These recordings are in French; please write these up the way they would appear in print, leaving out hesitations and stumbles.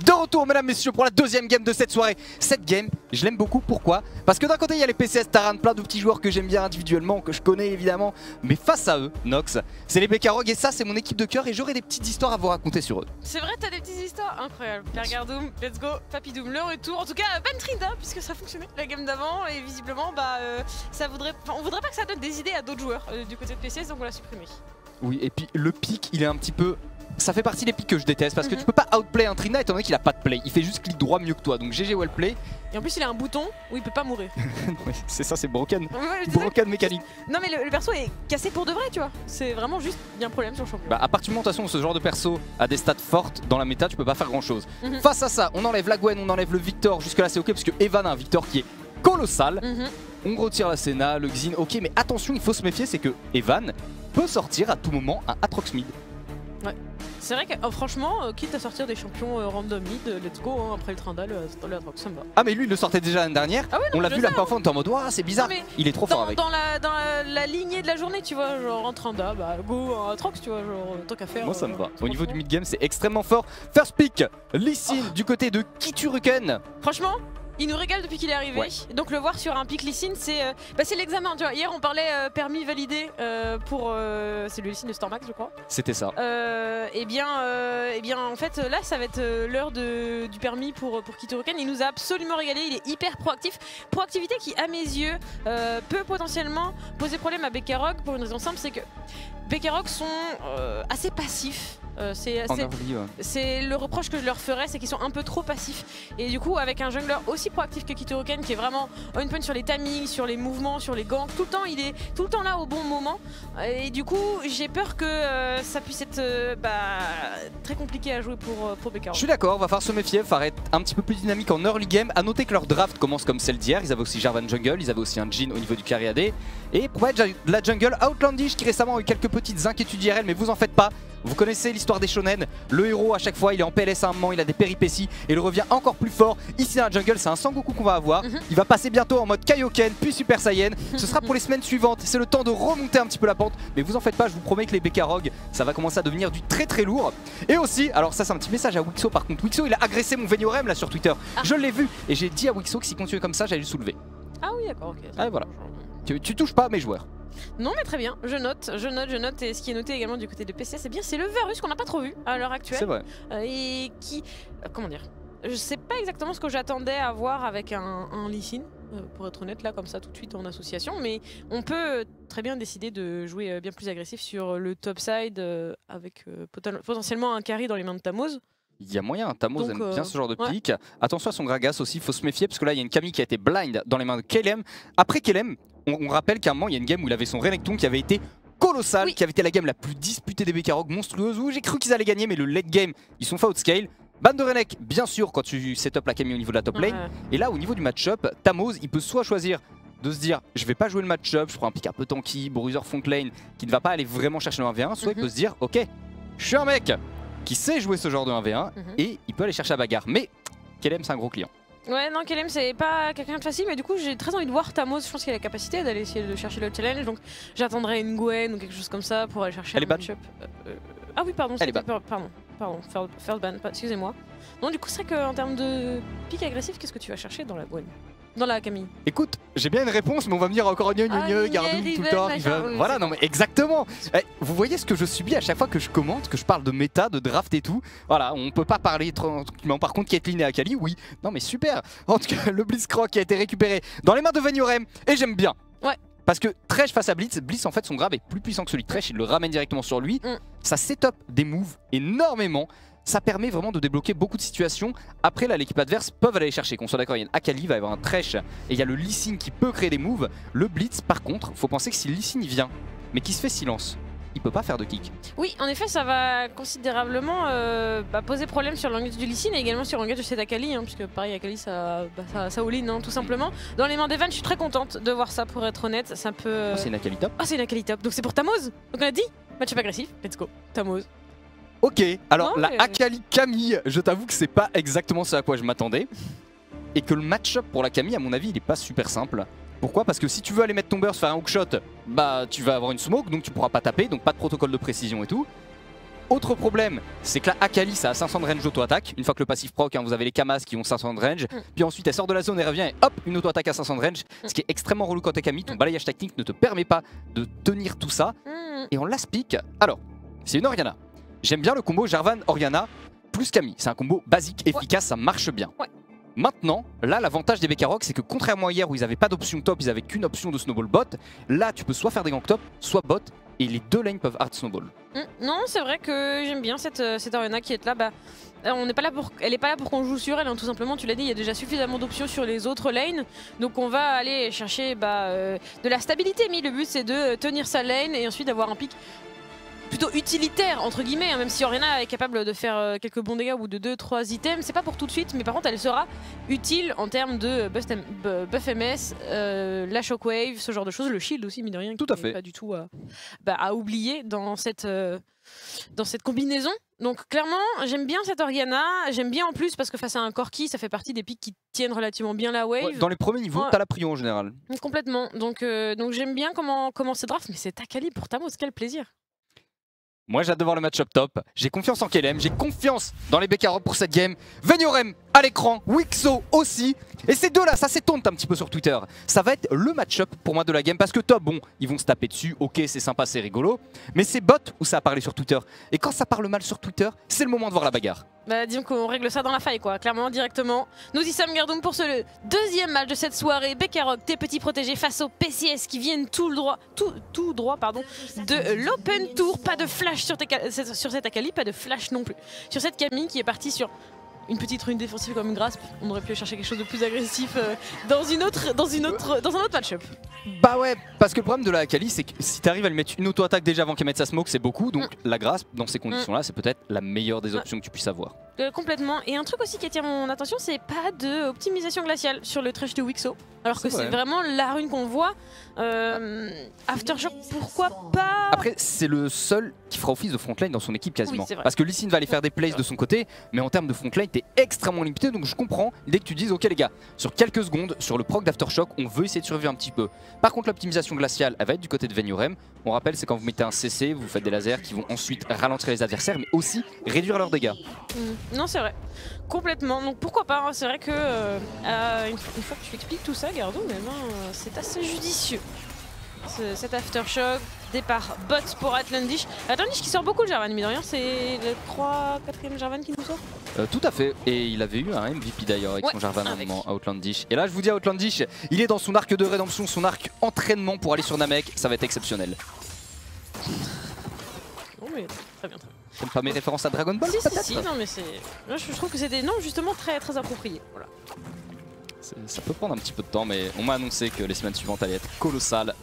De retour mesdames messieurs pour la deuxième game de cette soirée. Cette game je l'aime beaucoup, pourquoi? Parce que d'un côté il y a les PCS Taran, plein de petits joueurs que j'aime bien individuellement, que je connais évidemment. Mais face à eux, Nox, c'est les Bekarog et ça c'est mon équipe de cœur et j'aurai des petites histoires à vous raconter sur eux. C'est vrai, t'as des petites histoires incroyables. Gargardoum, let's go, Papy Doom, le retour. En tout cas, Bantrinda, puisque ça fonctionnait la game d'avant et visiblement ça voudrait, on voudrait pas que ça donne des idées à d'autres joueurs du côté de PCS, donc on l'a supprimé. Oui, et puis le pic il est un petit peu... Ça fait partie des pics que je déteste parce que tu peux pas outplay un Trina étant donné qu'il a pas de play. Il fait juste clic droit mieux que toi, donc GG wellplay. Et en plus il a un bouton où il peut pas mourir. C'est ça, c'est broken. Ouais, broken mécanique. Non mais le perso est cassé pour de vrai, tu vois. C'est vraiment juste, il y a un problème sur le champion. Bah à partir du moment de toute façon ce genre de perso a des stats fortes dans la méta, tu peux pas faire grand chose. Face à ça, on enlève la Gwen, on enlève le Victor, jusque là c'est ok parce que Evan a un Victor qui est colossal. On retire la Senna, le Xin, ok, mais attention, il faut se méfier, c'est que Evan peut sortir à tout moment un Atrox mid. Ouais. C'est vrai que franchement, quitte à sortir des champions random mid, let's go, hein, après le Trindal, le Atrox, ça me va. Ah mais lui il le sortait déjà l'année dernière, ah ouais, non, on l'a vu la première fois, on était en mode ouah c'est bizarre, il est trop fort avec. Dans la lignée de la journée, tu vois, genre en Trindal, bah go Atrox, tu vois, genre tant qu'à faire. Moi ça me va, au niveau du mid game c'est extrêmement fort. First pick, Lee Sin du côté de Kituruken. Franchement il nous régale depuis qu'il est arrivé, donc le voir sur un pick Lee Sin, c'est l'examen, tu vois. Hier on parlait permis validé pour... c'est le Lee Sin de Stormax je crois. C'était ça. Et bien en fait là ça va être l'heure du permis pour Kituruken. Il nous a absolument régalé, il est hyper proactif. Proactivité qui à mes yeux peut potentiellement poser problème à Bekarog pour une raison simple, c'est que Bekarog sont assez passifs. C'est le reproche que je leur ferais, c'est qu'ils sont un peu trop passifs. Et du coup avec un jungler aussi proactif que Kituruken qui est vraiment on point sur les timings, sur les mouvements, sur les ganks, tout le temps il est tout le temps là au bon moment. Et du coup j'ai peur que ça puisse être très compliqué à jouer pour Bekarog. Je suis d'accord, va falloir se méfier, va être un petit peu plus dynamique en early game. A noter que leur draft commence comme celle d'hier, ils avaient aussi Jarvan Jungle, ils avaient aussi un Jhin au niveau du carry AD. Et pour être de la jungle, Outlandish qui récemment a eu quelques petites inquiétudes IRL, mais vous en faites pas. Vous connaissez l'histoire des shonen, le héros à chaque fois il est en PLS à un moment, il a des péripéties et il revient encore plus fort. Ici dans la jungle c'est un Sangoku qu'on va avoir, il va passer bientôt en mode Kaioken puis Super Saiyan. Ce sera pour les semaines suivantes, c'est le temps de remonter un petit peu la pente. Mais vous en faites pas, je vous promets que les Bekarog ça va commencer à devenir du très très lourd. Et aussi, alors ça c'est un petit message à Wixo par contre, Wixo il a agressé mon Veniorem là sur Twitter. Je l'ai vu et j'ai dit à Wixo que s'il continuait comme ça j'allais le soulever. Ah oui d'accord, ok. Ah voilà, tu touches pas à mes joueurs. Non mais très bien, je note et ce qui est noté également du côté de PC c'est bien, c'est le Varus qu'on n'a pas trop vu à l'heure actuelle. C'est vrai. Et qui, comment dire, je sais pas exactement ce que j'attendais à voir avec un Lee Sin, pour être honnête là comme ça tout de suite en association, mais on peut très bien décider de jouer bien plus agressif sur le top side avec potentiellement un carry dans les mains de Tamoz. Il y a moyen, Tamoz aime bien ce genre de pick. Attention à son Gragas aussi, il faut se méfier parce que là il y a une Camille qui a été blind dans les mains de KLM. Après KLM, on rappelle qu'à un moment il y a une game où il avait son Renekton qui avait été colossal, qui avait été la game la plus disputée des Bekarog, monstrueuse, où j'ai cru qu'ils allaient gagner mais le late game ils sont fait outscale. Ban de Renek bien sûr quand tu setup la Camille au niveau de la top lane. Et là au niveau du match-up, Tamoz il peut soit choisir de se dire je vais pas jouer le match-up, je prends un pick un peu tanky, bruiser front lane qui ne va pas aller vraiment chercher le 1v1, soit il peut se dire ok je suis un mec qui sait jouer ce genre de 1v1 et il peut aller chercher la bagarre. Mais KLM c'est un gros client. Ouais non KLM c'est pas quelqu'un de facile, mais du coup j'ai très envie de voir Tamoz, je pense qu'il a la capacité d'aller essayer de chercher le challenge, donc j'attendrai une Gwen ou quelque chose comme ça pour aller chercher un match-up. Ah oui pardon, pardon, first ban, excusez-moi. Non du coup c'est vrai qu'en termes de pick agressif, qu'est-ce que tu vas chercher dans la Gwen? Dans la Camille? Écoute, j'ai bien une réponse, mais on va me dire encore Gardoum tout le temps. Voilà, non mais exactement. Vous voyez ce que je subis à chaque fois que je commente, que je parle de méta, de draft et tout. Voilà, on peut pas parler tranquillement. Par contre, Caitlyn et Akali, oui. Non mais super. En tout cas, le Blitzcrank qui a été récupéré dans les mains de Veniorem et j'aime bien. Ouais. Parce que Thresh face à Blitz, Blitz en fait son grab est plus puissant que celui de Thresh, il le ramène directement sur lui. Ça setup des moves énormément. Ça permet vraiment de débloquer beaucoup de situations. Après là l'équipe adverse peuvent aller chercher, qu'on soit d'accord, il y a une Akali, il va y avoir un Thresh et il y a le Lee Sin qui peut créer des moves. Le Blitz par contre, faut penser que si Lee Sin vient mais qui se fait silence, il peut pas faire de kick. Oui en effet ça va considérablement poser problème sur l'engage du Lee Sin et également sur l'engage de cette Akali, puisque pareil Akali ça all-in tout simplement. Dans les mains d'Evan je suis très contente de voir ça pour être honnête, ça peut... c'est une Akali top. Ah c'est une Akali top, donc c'est pour Tamoz. Donc on a dit, match-up agressif, let's go, Tamoz. Ok, alors la Akali Camille, je t'avoue que c'est pas exactement ce à quoi je m'attendais. Et que le match-up pour la Camille, à mon avis, il est pas super simple. Pourquoi? Parce que si tu veux aller mettre ton burst, faire un hookshot, bah tu vas avoir une smoke, donc tu pourras pas taper, donc pas de protocole de précision et tout. Autre problème, c'est que la Akali ça a 500 de range auto-attaque. Une fois que le passif proc, hein, vous avez les Kamas qui ont 500 de range. Puis ensuite elle sort de la zone et revient et hop, une auto-attaque à 500 de range. Ce qui est extrêmement relou quand t'es Camille. Ton balayage technique ne te permet pas de tenir tout ça. Et on last pick. Alors, c'est une Orianna. J'aime bien le combo Jarvan-Orianna plus Camille. C'est un combo basique, efficace, ça marche bien. Maintenant, là l'avantage des Bekarox c'est que contrairement à hier où ils n'avaient pas d'option top, ils avaient qu'une option de snowball bot. Là tu peux soit faire des ganks top, soit bot. Et les deux lanes peuvent hard snowball. Non, c'est vrai que j'aime bien cette Orianna qui est là. On n'est pas là pour, elle n'est pas là pour qu'on joue sur elle, hein, tout simplement. Tu l'as dit, il y a déjà suffisamment d'options sur les autres lanes. Donc on va aller chercher de la stabilité. Mais le but c'est de tenir sa lane et ensuite d'avoir un pick plutôt utilitaire entre guillemets, hein, même si Orianna est capable de faire quelques bons dégâts au bout de 2-3 items, c'est pas pour tout de suite, mais par contre elle sera utile en termes de buff MS, la shockwave, ce genre de choses, le shield aussi mine de rien, tout à fait. Pas du tout à oublier dans cette combinaison. Donc clairement j'aime bien cette Orianna, j'aime bien en plus parce que face à un Corki ça fait partie des picks qui tiennent relativement bien la wave. Dans les premiers niveaux t'as la prio en général. Complètement, donc j'aime bien comment c'est draft, mais c'est Akali pour Tamos, quel plaisir. Moi j'ai hâte de voir le match-up top, j'ai confiance en KLM, j'ai confiance dans les Bekarox pour cette game. Venyorem à l'écran, Wixo aussi. Et ces deux là, ça s'étonne un petit peu sur Twitter. Ça va être le match-up pour moi de la game parce que top, bon, ils vont se taper dessus, ok c'est sympa, c'est rigolo. Mais c'est bot où ça a parlé sur Twitter. Et quand ça parle mal sur Twitter, c'est le moment de voir la bagarre. Disons qu'on règle ça dans la faille quoi, clairement, directement. Nous y sommes Gardoum pour ce deuxième match de cette soirée. Bekarox, tes petits protégés face aux PCS qui viennent tout droit de l'Open Tour. Pas de flash sur cette Akali, pas de flash non plus. Sur cette Camille qui est partie sur une petite rune défensive comme une grasp, on aurait pu chercher quelque chose de plus agressif dans un autre match-up. Bah ouais, parce que le problème de la Akali, c'est que si t'arrives à lui mettre une auto-attaque déjà avant qu'elle mette sa smoke, c'est beaucoup. Donc la grasp, dans ces conditions-là, c'est peut-être la meilleure des options que tu puisses avoir. Complètement. Et un truc aussi qui attire mon attention, c'est pas d'optimisation glaciale sur le trash de Wixo. Alors que c'est vraiment la rune qu'on voit. Aftershock, pourquoi pas? Après, c'est le seul qui fera office de frontline dans son équipe quasiment. Oui, parce que Lee Sin va aller faire des plays de son côté, mais en termes de frontline, t'es extrêmement limité. Donc je comprends dès que tu dises, ok les gars, sur quelques secondes, sur le proc d'Aftershock, on veut essayer de survivre un petit peu. Par contre, l'optimisation glaciale, elle va être du côté de Venyorem. On rappelle, c'est quand vous mettez un CC, vous faites des lasers qui vont ensuite ralentir les adversaires, mais aussi réduire leurs dégâts. Non, c'est vrai. Complètement. Donc pourquoi pas, hein. C'est vrai que une fois que tu expliques tout ça, Gardo, c'est assez judicieux. Cet Aftershock, départ bot pour Outlandish. Outlandish qui sort beaucoup le Jarvan, mais de rien, c'est le 4ème Jarvan qui nous sort. Tout à fait, et il avait eu un MVP d'ailleurs avec son Jarvan à un moment, Outlandish. Et là je vous dis, Outlandish, il est dans son arc de rédemption, son arc entraînement pour aller sur Namek, ça va être exceptionnel. Non mais très bien. T'aimes pas mes références à Dragon Ball? Si, non mais c'est... Je trouve que c'était justement très approprié. Voilà. Ça peut prendre un petit peu de temps, mais on m'a annoncé que les semaines suivantes allaient être colossales.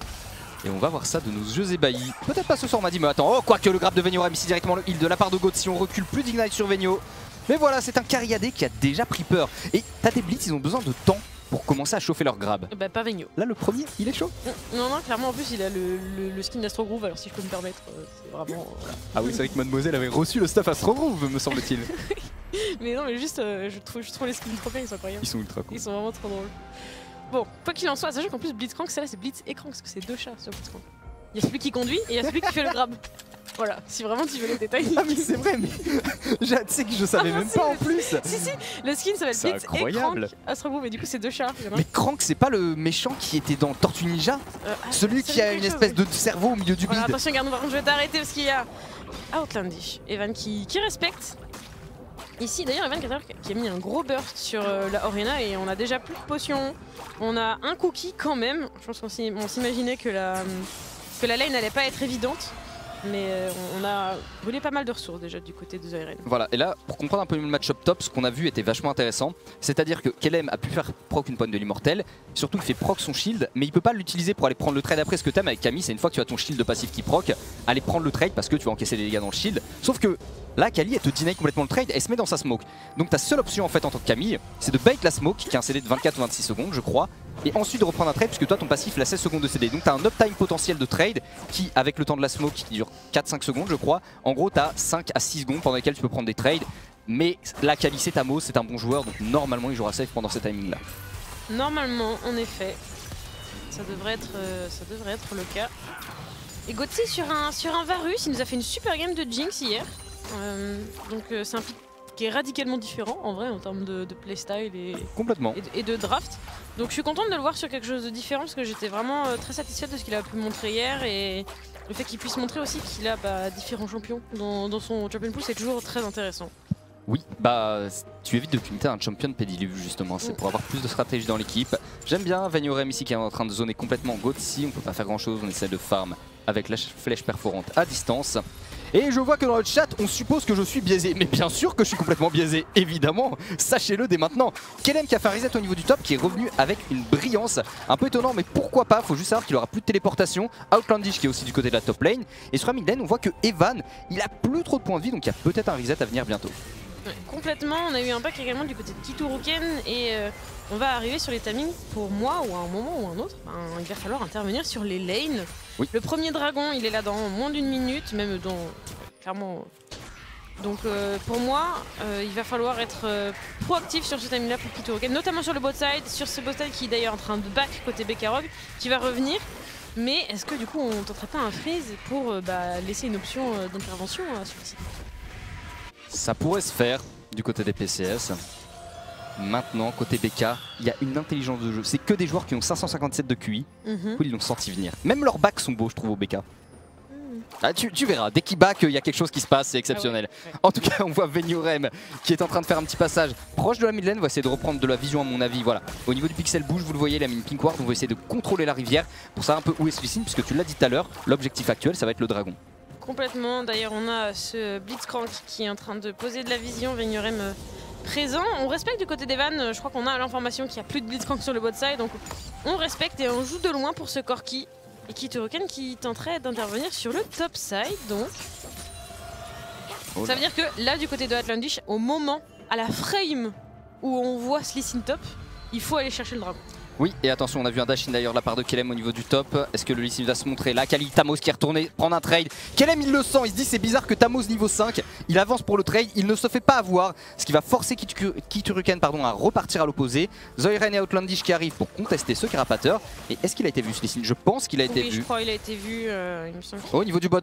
Et on va voir ça de nos yeux ébahis. Peut-être pas ce soir, on m'a dit, mais attends, oh, quoique le grab de Venyorem ici directement le heal de la part de God si on recule plus d'Ignite sur Venio. Mais voilà, c'est un Cariadé qui a déjà pris peur. Et t'as des blitz, ils ont besoin de temps pour commencer à chauffer leur grab. Bah pas Venio. Là le premier, il est chaud. Non, clairement en plus il a le skin d'Astro Groove, alors si je peux me permettre, c'est vraiment... Ah oui, c'est vrai que Mademoiselle avait reçu le stuff Astro Groove, me semble-t-il. Mais non, mais juste, je trouve les skins trop bien, ils sont incroyables. Ils sont ultra cool. Ils sont vraiment trop drôles. Bon, quoi qu'il en soit, sachez qu'en plus Blitzcrank, c'est Blitz et Crank, parce que c'est deux chats sur Blitzcrank. Il y a celui qui conduit et il y a celui qui fait le grab. Voilà, si vraiment tu veux les détails. Ah mais c'est vrai, mais tu sais que je savais même pas en plus. Si, le skin s'appelle Blitz et Crank Astro Groove, et du coup c'est deux chats. Mais Crank, c'est pas le méchant qui était dans Tortue Ninja? Celui qui a une espèce de cerveau au milieu du bide. Attention, garde, je vais t'arrêter parce qu'il y a Outlandish, Evan qui respecte. Ici d'ailleurs Evan qui a mis un gros burst sur la Orianna et on a déjà plus de potions. On a un cookie quand même. Je pense qu'on s'imaginait que la lane n'allait pas être évidente. Mais on a volé pas mal de ressources déjà du côté de Zairen. Voilà, et là, pour comprendre un peu le match-up top, ce qu'on a vu était vachement intéressant. C'est-à-dire que KLM a pu faire proc une pointe de l'immortel. Surtout, il fait proc son shield, mais il peut pas l'utiliser pour aller prendre le trade après. Ce que t'aimes avec Camille, c'est une fois que tu as ton shield de passif qui proc, aller prendre le trade parce que tu vas encaisser des dégâts dans le shield. Sauf que là, Kali, elle te deny complètement le trade, elle se met dans sa smoke. Donc ta seule option en fait en tant que Camille, c'est de bait la smoke, qui a un CD de 24 ou 26 secondes, je crois. Et ensuite de reprendre un trade puisque toi ton passif il a 16 secondes de CD. Donc tu as un uptime potentiel de trade qui avec le temps de la smoke qui dure 4-5 secondes je crois. En gros tu as 5 à 6 secondes pendant lesquelles tu peux prendre des trades. Mais là Kali c'est Tamos, c'est un bon joueur donc normalement il jouera safe pendant ce timing là. Normalement en effet. Ça devrait être le cas. Et Gauthier sur un Varus, il nous a fait une super game de Jinx hier. Donc c'est un pick qui est radicalement différent en vrai en termes de playstyle Complètement. et de draft. Donc je suis contente de le voir sur quelque chose de différent parce que j'étais vraiment très satisfaite de ce qu'il a pu montrer hier et le fait qu'il puisse montrer aussi qu'il a différents champions dans son champion pool, c'est toujours très intéressant. Oui, tu évites de cumuler un champion pédiluve justement, c'est pour avoir plus de stratégie dans l'équipe. J'aime bien Venyorem ici qui est en train de zoner complètement Goatsi, on peut pas faire grand chose, on essaie de farm avec la flèche perforante à distance. Et je vois que dans le chat, on suppose que je suis biaisé. Mais bien sûr que je suis complètement biaisé, évidemment. Sachez-le dès maintenant. Kelem qui a fait un reset au niveau du top, qui est revenu avec une brillance. Un peu étonnant, mais pourquoi pas. Faut juste savoir qu'il aura plus de téléportation. Outlandish qui est aussi du côté de la top lane. Et sur la mid lane, on voit que Evan, il a plus trop de points de vie, donc il y a peut-être un reset à venir bientôt. Ouais, complètement, on a eu un pack également du côté de Kituruken et on va arriver sur les timings pour moi ou à un moment ou un autre. Il va falloir intervenir sur les lanes. Oui. Le premier dragon, il est là dans moins d'une minute, même dans clairement. Donc pour moi, il va falloir être proactif sur ce timing là pour Kituruken, notamment sur le bot side, sur ce bot side qui est d'ailleurs en train de back côté Bekarog, qui va revenir. Mais est-ce que du coup on tenterait pas un freeze pour laisser une option d'intervention sur le site? Ça pourrait se faire du côté des PCS. Maintenant, côté BK, il y a une intelligence de jeu. C'est que des joueurs qui ont 557 de QI. Ils l'ont senti venir. Même leurs backs sont beaux, je trouve, au BK. Ah, tu verras, dès qu'il back, il y a quelque chose qui se passe, c'est exceptionnel. Ah ouais. En tout cas, on voit Venyorem qui est en train de faire un petit passage proche de la mid lane. On va essayer de reprendre de la vision à mon avis. Voilà. Au niveau du pixel bouge, vous le voyez, il a mis une pink ward. On va essayer de contrôler la rivière pour savoir un peu où est Slicing, puisque tu l'as dit tout à l'heure, l'objectif actuel, ça va être le dragon. Complètement, d'ailleurs on a ce Blitzcrank qui est en train de poser de la vision, Venyorem présent. On respecte du côté d'Evan, je crois qu'on a l'information qu'il n'y a plus de Blitzcrank sur le bot side, donc on respecte et on joue de loin pour ce Corki. Et Kituruken qui tenterait d'intervenir sur le top side, donc ça veut dire que là du côté de Outlandish, au moment, à la frame où on voit Slicing top, il faut aller chercher le dragon. Oui, et attention, on a vu un dash-in d'ailleurs de la part de Kelem au niveau du top. Est-ce que le Lee Sin va se montrer là? Kali, Tamos qui est retourné prendre un trade. Kelem, il le sent, il se dit c'est bizarre que Tamos niveau 5, il avance pour le trade, il ne se fait pas avoir, ce qui va forcer Kituruken à repartir à l'opposé. Zoyren et Outlandish qui arrivent pour contester ce Carapateur. Et est-ce qu'il a été vu ce Lee Sin? Je pense qu'il a été vu. Oui, je crois qu'il a été vu, il me semble. Au niveau du bot,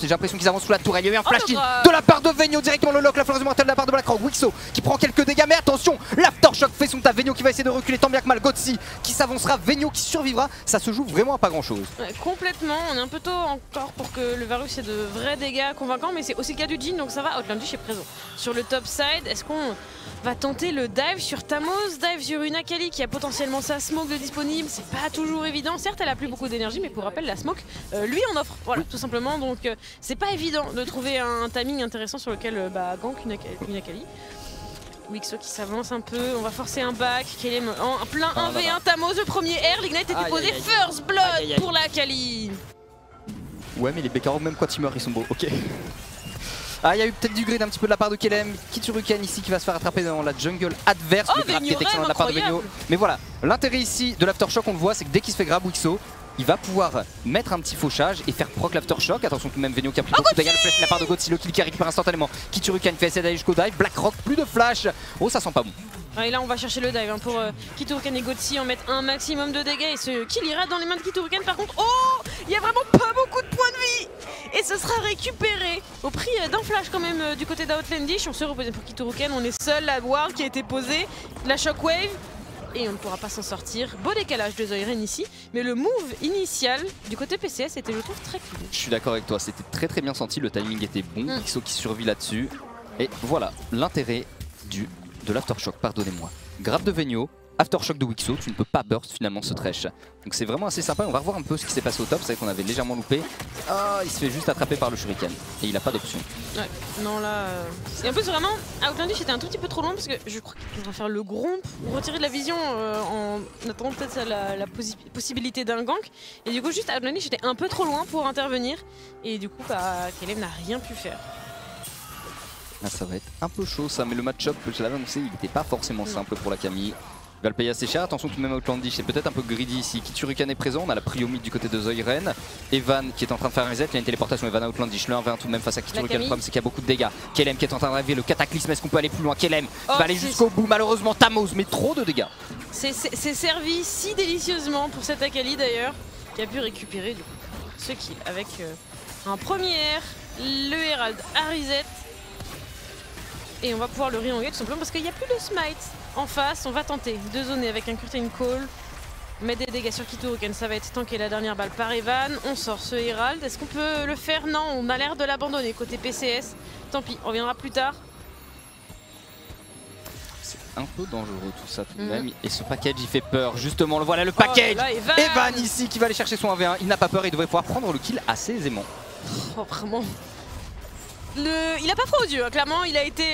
j'ai l'impression qu'ils avancent sous la tour. Il y a eu un flash-in de la part de Venyo, directement le lock, la fleur mortelle de la part de Blackrock. Wixo qui prend quelques dégâts, mais attention, l'Aftershock fait son tas. Venyo qui va essayer de reculer tant bien que mal. Goatsi qui s'avancera, Venyo qui survivra, ça se joue vraiment à pas grand chose. Ouais, complètement, on est un peu tôt encore pour que le Varus ait de vrais dégâts convaincants, mais c'est aussi le cas du Jhin, donc ça va, Outlandish est présent. Sur le top side, est-ce qu'on va tenter le dive sur Tamos, dive sur une Akali qui a potentiellement sa smoke de disponible? C'est pas toujours évident, certes elle a plus beaucoup d'énergie, mais pour rappel la smoke lui en offre, voilà, tout simplement, donc c'est pas évident de trouver un timing intéressant sur lequel gank une Akali. Wixo qui s'avance un peu, on va forcer un back, Kelem en plein 1v1, Tamos, le premier air, l'Ignite est déposé, first blood pour la Akali. Ouais, mais les Bekarog, même quand ils meurent, ils sont beaux, ok. Ah, il y a eu peut-être du grid un petit peu de la part de Kelem. Kituruken ici qui va se faire attraper dans la jungle adverse. Le grab qui est excellent de la part de Venyo. Mais voilà, l'intérêt ici de l'Aftershock, on le voit, c'est que dès qu'il se fait grab Wixo, il va pouvoir mettre un petit fauchage et faire proc l'Aftershock. Attention tout de même, Venyo qui a pris beaucoup de dégâts. Le flash de la part de Goatsi, le kill qui récupère instantanément. Kituruken fait essayer d'aller jusqu'au dive. Blackrock, plus de flash. Oh, ça sent pas bon. Et là on va chercher le dive pour Kituruken et Goatsi en mettre un maximum de dégâts et ce kill ira dans les mains de Kituruken. Par contre, oh, il y a vraiment pas beaucoup de points de vie et ce sera récupéré au prix d'un flash quand même du côté d'Outlandish. On se repose pour Kituruken, on est seul, la ward qui a été posée, la shockwave et on ne pourra pas s'en sortir. Beau décalage de Zoyren ici, mais le move initial du côté PCS était, je trouve, très cool. Je suis d'accord avec toi, c'était très bien senti, le timing était bon, Wixo qui survit là-dessus. Et voilà l'intérêt de l'Aftershock, pardonnez-moi. Grab de Venyo, Aftershock de Wixo, tu ne peux pas burst finalement ce trash. Donc c'est vraiment assez sympa, on va revoir un peu ce qui s'est passé au top, c'est vrai qu'on avait légèrement loupé. Ah, il se fait juste attraper par le shuriken et il n'a pas d'option. Ouais, non là... Et en plus vraiment, Outlandish était un tout petit peu trop loin parce que je crois qu'il va faire le gromp ou retirer de la vision en attendant peut-être la possibilité d'un gank. Et du coup juste Outlandish était un peu trop loin pour intervenir et du coup Kelem n'a rien pu faire. Ah, ça va être un peu chaud ça, mais le match-up, je l'avais annoncé, il n'était pas forcément simple pour la Camille. Il va le payer assez cher, attention tout de même Outlandish, c'est peut-être un peu greedy ici. Kituruken est présent, on a la prio mid du côté de Zoyren. Evan qui est en train de faire un reset, il y a une téléportation, Evan Outlandish, le 1v1 tout de même face à Kituruken. Le problème c'est qu'il y a beaucoup de dégâts. Kelem qui est en train d'arriver, le cataclysme, est-ce qu'on peut aller plus loin? Kelem va aller jusqu'au bout, malheureusement Tamos, mais trop de dégâts. C'est servi si délicieusement pour cette Akali d'ailleurs, qui a pu récupérer du coup ce kill avec un premier air, le Herald à reset. Et on va pouvoir le re-engager tout simplement parce qu'il n'y a plus de smite en face. On va tenter de zoner avec un curtain call. Mettre des dégâts sur Kituruken, ça va être tanké la dernière balle par Evan. On sort ce Herald. Est-ce qu'on peut le faire? Non, on a l'air de l'abandonner côté PCS. Tant pis, on reviendra plus tard. C'est un peu dangereux tout ça tout de même. Et ce package il fait peur. Justement, le voilà le package. Là, Evan ici qui va aller chercher son 1v1. Il n'a pas peur, il devrait pouvoir prendre le kill assez aisément. Oh, vraiment. Il a pas froid aux yeux, hein. Clairement il a été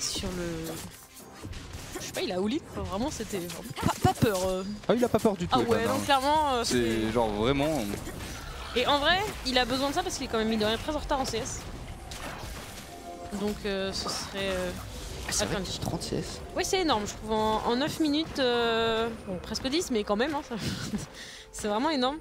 sur le... Je sais pas, il a Oli, vraiment c'était pas peur. Ah il a pas peur du tout. Ah ouais, donc clairement c'est genre vraiment... Et en vrai, il a besoin de ça parce qu'il est quand même mis de rien très en retard en CS. Donc ce serait... c'est vrai, 30 CS. Oui c'est énorme, je trouve en 9 minutes, bon, presque 10 mais quand même, hein, c'est vraiment énorme.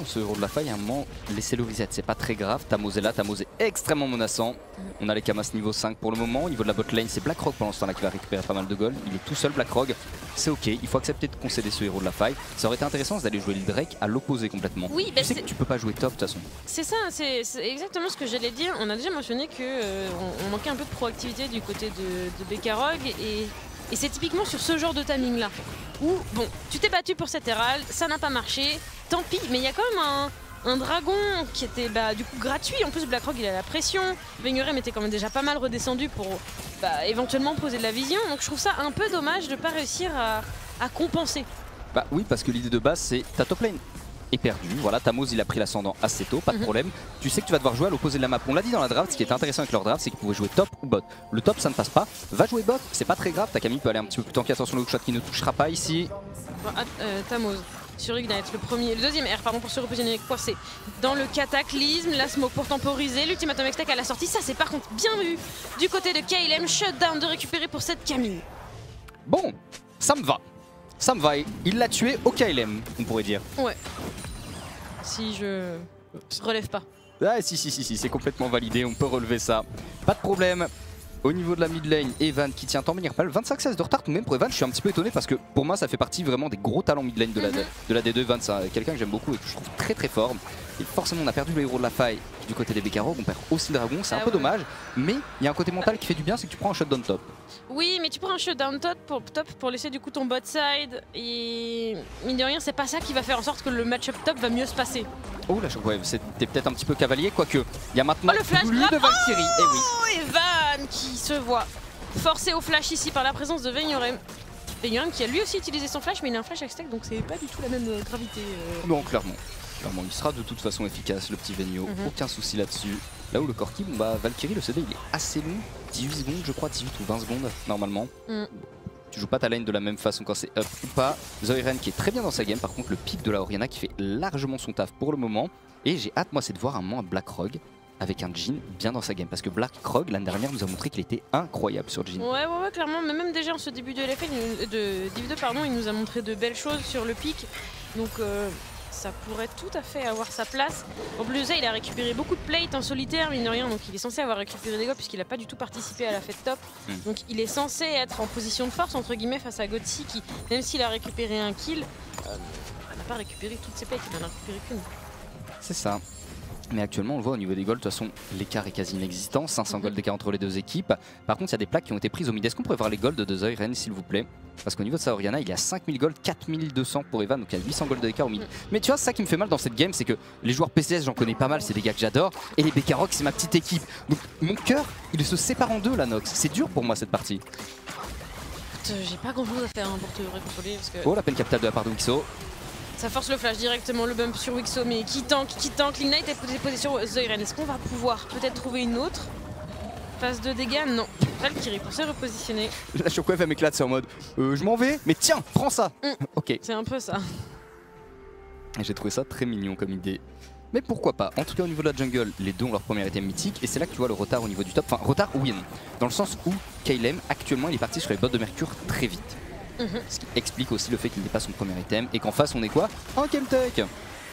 Ce héros de la faille, à un moment, laissez-le reset, c'est pas très grave. Tamoz est là, Tamoz est extrêmement menaçant. On a les Kamas niveau 5 pour le moment. Au niveau de la bot lane, c'est Blackrock pendant ce temps-là qui va récupérer pas mal de gold. Il est tout seul, Blackrock. C'est ok, il faut accepter de concéder ce héros de la faille. Ça aurait été intéressant d'aller jouer le Drake à l'opposé complètement. Oui, tu sais que tu peux pas jouer top de toute façon. C'est ça, c'est exactement ce que j'allais dire. On a déjà mentionné que on manquait un peu de proactivité du côté de Bekarog et c'est typiquement sur ce genre de timing là où bon, tu t'es battu pour cet Herald, ça n'a pas marché, tant pis, mais il y a quand même un dragon qui était du coup gratuit. En plus Blackrock il a la pression, Vegnorem était quand même déjà pas mal redescendu pour éventuellement poser de la vision, donc je trouve ça un peu dommage de pas réussir à compenser. Bah oui, parce que l'idée de base c'est ta top lane est perdu. Voilà, Tamoz il a pris l'ascendant assez tôt, pas de problème. Tu sais que tu vas devoir jouer à l'opposé de la map. On l'a dit dans la draft, ce qui était intéressant avec leur draft, c'est qu'ils pouvaient jouer top ou bot. Le top ça ne passe pas, va jouer bot, c'est pas très grave. Ta Camille peut aller un petit peu plus tanky, attention le hookshot qui ne touchera pas ici. Bon, Tamoz sur Ignite, le deuxième R pardon, pour se repositionner coincé dans le cataclysme, la smoke pour temporiser, l'ultimatum extec à la sortie, ça c'est par contre bien vu du côté de KLM, shutdown de récupérer pour cette Camille. Bon, ça me va. Ça me va, il l'a tué au KLM, on pourrait dire. Ouais. Si je relève pas. Ah si, c'est complètement validé, on peut relever ça. Pas de problème. Au niveau de la mid lane, Evan qui tient tant bien rappel, 25 CS de retard tout de même pour Evan. Je suis un petit peu étonné parce que pour moi ça fait partie vraiment des gros talents mid lane de la D2. Evan c'est quelqu'un que j'aime beaucoup et que je trouve très très fort. Et forcément on a perdu le héros de la faille du côté des Bekarog, on perd aussi le dragon, c'est un peu dommage. Mais il y a un côté mental qui fait du bien, c'est que tu prends un shutdown top. Oui, mais tu prends un shutdown top pour laisser du coup ton bot side. Et mine de rien c'est pas ça qui va faire en sorte que le match-up top va mieux se passer. Oh la shockwave, c'était peut-être un petit peu cavalier, quoique il y a maintenant le flash plus de Valkyrie. Oh, et oui. Evan qui se voit forcé au flash ici par la présence de Vegnorem. Vegnorem qui a lui aussi utilisé son flash, mais il a un flash avec stack donc c'est pas du tout la même gravité. Non, clairement. Clairement, il sera de toute façon efficace, le petit Vegno, aucun souci là-dessus. Là où le Corki, bon bah Valkyrie, le CD il est assez long, 18 secondes je crois, 18 ou 20 secondes normalement. Tu joues pas ta lane de la même façon quand c'est up ou pas. Zoiren qui est très bien dans sa game, par contre le pic de la Orianna qui fait largement son taf pour le moment. Et j'ai hâte moi c'est de voir un moment un Blackrock avec un Jhin bien dans sa game, parce que Blackrock l'année dernière nous a montré qu'il était incroyable sur Jhin. Ouais clairement, mais même déjà en ce début de LFL, de Div 2 pardon, il nous a montré de belles choses sur le pic. Donc ça pourrait tout à fait avoir sa place. En plus de ça, il a récupéré beaucoup de plates en solitaire, mine de rien, donc il est censé avoir récupéré des goals puisqu'il n'a pas du tout participé à la fête top. Donc il est censé être en position de force, entre guillemets, face à Gotsi qui, même s'il a récupéré un kill, n'a pas récupéré toutes ses plates, il en a récupéré qu'une. C'est ça. Mais actuellement, on le voit au niveau des golds, de toute façon, l'écart est quasi inexistant, 500 gold d'écart entre les deux équipes. Par contre, il y a des plaques qui ont été prises au mid. Est-ce qu'on pourrait voir les golds de Zoiren, s'il vous plaît? Parce qu'au niveau de sa Orianna, il y a 5000 gold, 4200 pour Evan, donc il y a 800 gold d'écart au mid. Mais tu vois, ça qui me fait mal dans cette game, c'est que les joueurs PCS, j'en connais pas mal, c'est des gars que j'adore, et les Bekarog, c'est ma petite équipe. Donc mon cœur, il se sépare en deux, la Nox. C'est dur pour moi cette partie. J'ai pas grand chose à faire pour te réconsoler. Parce que... Oh, la peine capitale de la part de Wixo. Ça force le flash directement, le bump sur Wixo, mais qui tank, l'Ignite est posé sur Zoiren. Est-ce qu'on va pouvoir peut-être trouver une autre phase de dégâts? Non. Valkyrie pour se repositionner. La shockwave elle m'éclate, c'est en mode je m'en vais, mais tiens, prends ça. Ok. C'est un peu ça. J'ai trouvé ça très mignon comme idée. Mais pourquoi pas? En tout cas au niveau de la jungle, les deux ont leur premier item mythique et c'est là que tu vois le retard au niveau du top. Enfin retard oui et non. Dans le sens où KLM actuellement il est parti sur les bottes de Mercure très vite. Ce qui explique aussi le fait qu'il n'ait pas son premier item et qu'en face on est quoi? Un Chemtech.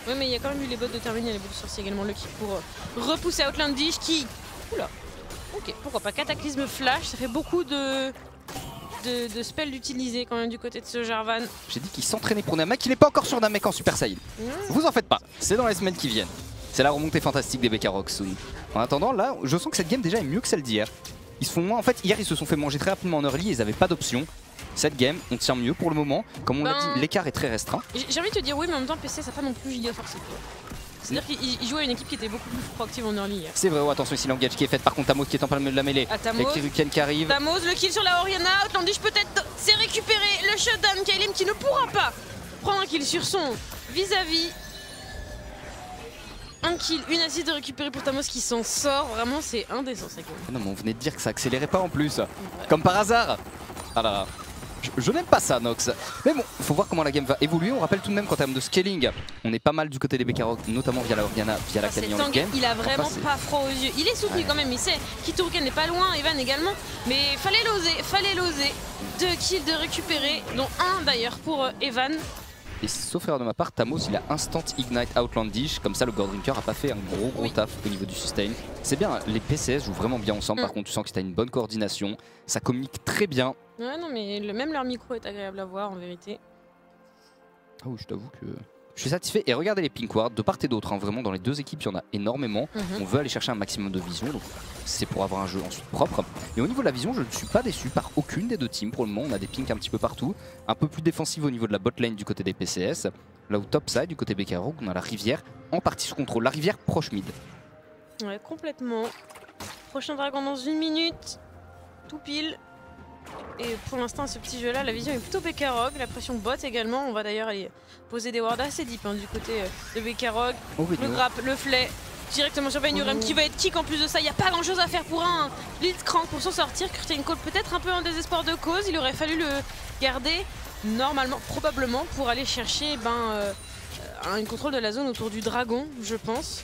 Oui mais il y a quand même eu les bots de terminer, les bots de sorcier également, le kick pour repousser Outlandish qui... Oula. Ok, pourquoi pas? Cataclysme flash, ça fait beaucoup de spells d'utiliser quand même du côté de ce Jarvan. J'ai dit qu'il s'entraînait pour Namek, il n'est pas encore sur Namek en Super Saiyan. Vous en faites pas, c'est dans les semaines qui viennent. C'est la remontée fantastique des Bekarox soon. En attendant, là, je sens que cette game déjà est mieux que celle d'hier. Ils se font moins. En fait, hier, ils se sont fait manger très rapidement en early, ils n'avaient pas d'option. Cette game, on tient mieux pour le moment. Comme on l'a dit, l'écart est très restreint. J'ai envie de te dire oui, mais en même temps, PC, ça n'a pas non plus giga forcé. C'est-à-dire qu'il jouait une équipe qui était beaucoup plus proactive en early hier. C'est vrai, oh, attention ici l'engage qui est fait. Par contre, Tamos qui est en plein milieu de la mêlée. Tamos. Avec Kiruken qui arrive. Tamos, le kill sur la Oriana. Outlandish peut-être c'est récupéré. Le shutdown. Kaelem qui ne pourra pas prendre un kill sur son vis-à-vis. Un kill, une assist de récupérer pour Tamos qui s'en sort. Vraiment, c'est indécent ça. Non, mais on venait de dire que ça accélérait pas en plus. Comme par hasard. Ah là là. Je n'aime pas ça, Nox. Mais bon, il faut voir comment la game va évoluer. On rappelle tout de même qu'en termes de scaling, on est pas mal du côté des Bekarox, notamment via la Oriana, via la Kali en game. Il a vraiment pas froid aux yeux. Il est soutenu quand même, il sait. Kituruken n'est pas loin, Evan également. Mais fallait l'oser. 2 kills de récupérer, dont un d'ailleurs pour Evan. Et sauf erreur de ma part, Tamos il a instant ignite Outlandish, comme ça le Goredrinker a pas fait un gros taf au niveau du sustain. C'est bien, les PCS jouent vraiment bien ensemble, par contre tu sens que tu as une bonne coordination, ça communique très bien. Ouais non mais même leur micro est agréable à voir en vérité. Ah oui je t'avoue que je suis satisfait et regardez les pink wards de part et d'autre, hein, vraiment dans les deux équipes il y en a énormément. On veut aller chercher un maximum de vision, donc c'est pour avoir un jeu ensuite propre. Et au niveau de la vision je ne suis pas déçu par aucune des deux teams pour le moment, on a des pinks un petit peu partout. Un peu plus défensif au niveau de la bot lane du côté des PCS. Là où top side du côté Bekarox on a la rivière en partie sous contrôle, la rivière proche mid. Ouais complètement. Prochain dragon dans 1 minute, tout pile. Et pour l'instant, ce petit jeu là, la vision est plutôt Bekarox, la pression bot également. On va d'ailleurs aller poser des wards assez deep du côté de Bekarox. Le grappe, le flay, directement sur Venurem qui va être kick en plus de ça. Il n'y a pas grand chose à faire pour un Blitzcrank pour s'en sortir. Kurtenko peut-être un peu en désespoir de cause. Il aurait fallu le garder normalement, probablement, pour aller chercher un contrôle de la zone autour du dragon, je pense.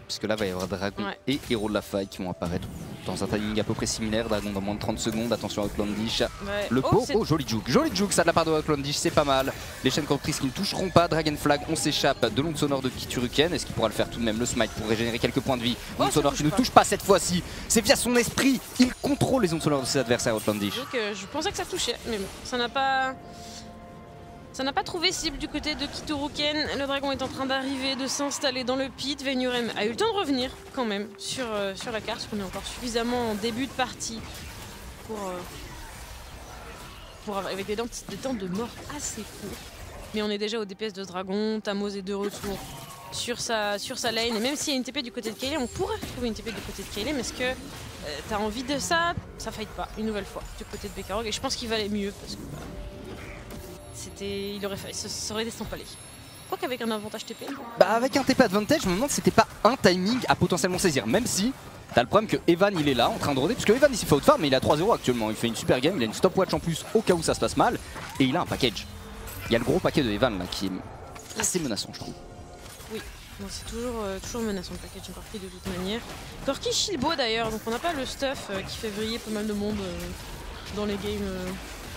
Puisque là, il va y avoir Dragon et Héros de la Faille qui vont apparaître dans un timing à peu près similaire. Dragon dans moins de 30 secondes, attention à Outlandish. Le pot, joli juke ça de la part de Outlandish, c'est pas mal. Les chaînes correctrices qui ne toucheront pas. Dragon Flag, on s'échappe de l'onde sonore de Kituruken. Est-ce qu'il pourra le faire tout de même? Le smite pour régénérer quelques points de vie. Onde sonore qui ne touche pas cette fois-ci. C'est via son esprit. Il contrôle les ondes sonores de ses adversaires, Outlandish. Donc, je pensais que ça touchait, mais bon, ça n'a pas... Ça n'a pas trouvé cible du côté de Kituruken. Le dragon est en train d'arriver, de s'installer dans le pit. Venurem a eu le temps de revenir quand même sur la carte, parce qu'on est encore suffisamment en début de partie pour avec des temps de mort assez courts. Mais on est déjà au DPS de ce dragon. Tamos est de retour sur sa lane. Et même s'il y a une TP du côté de Kaelem, on pourrait trouver une TP du côté de Kaelem. Est-ce que t'as envie de ça? Ça fight pas une nouvelle fois du côté de Bekarox. Et je pense qu'il valait mieux parce que... ça aurait été sans palais. Quoi qu'avec un avantage TP. Avec un TP advantage, je me demande si c'était pas un timing à potentiellement saisir. Même si t'as le problème que Evan il est là en train de roder. Parce que Evan il s'est fait outfarm mais il a 3-0 actuellement. Il fait une super game, il a une stopwatch en plus au cas où ça se passe mal. Et il a un package. Il y a le gros paquet de Evan là qui est assez menaçant je trouve. Oui, c'est toujours menaçant le package Corki de toute manière. Corki Shilbo d'ailleurs, donc on n'a pas le stuff qui fait briller pas mal de monde dans les games.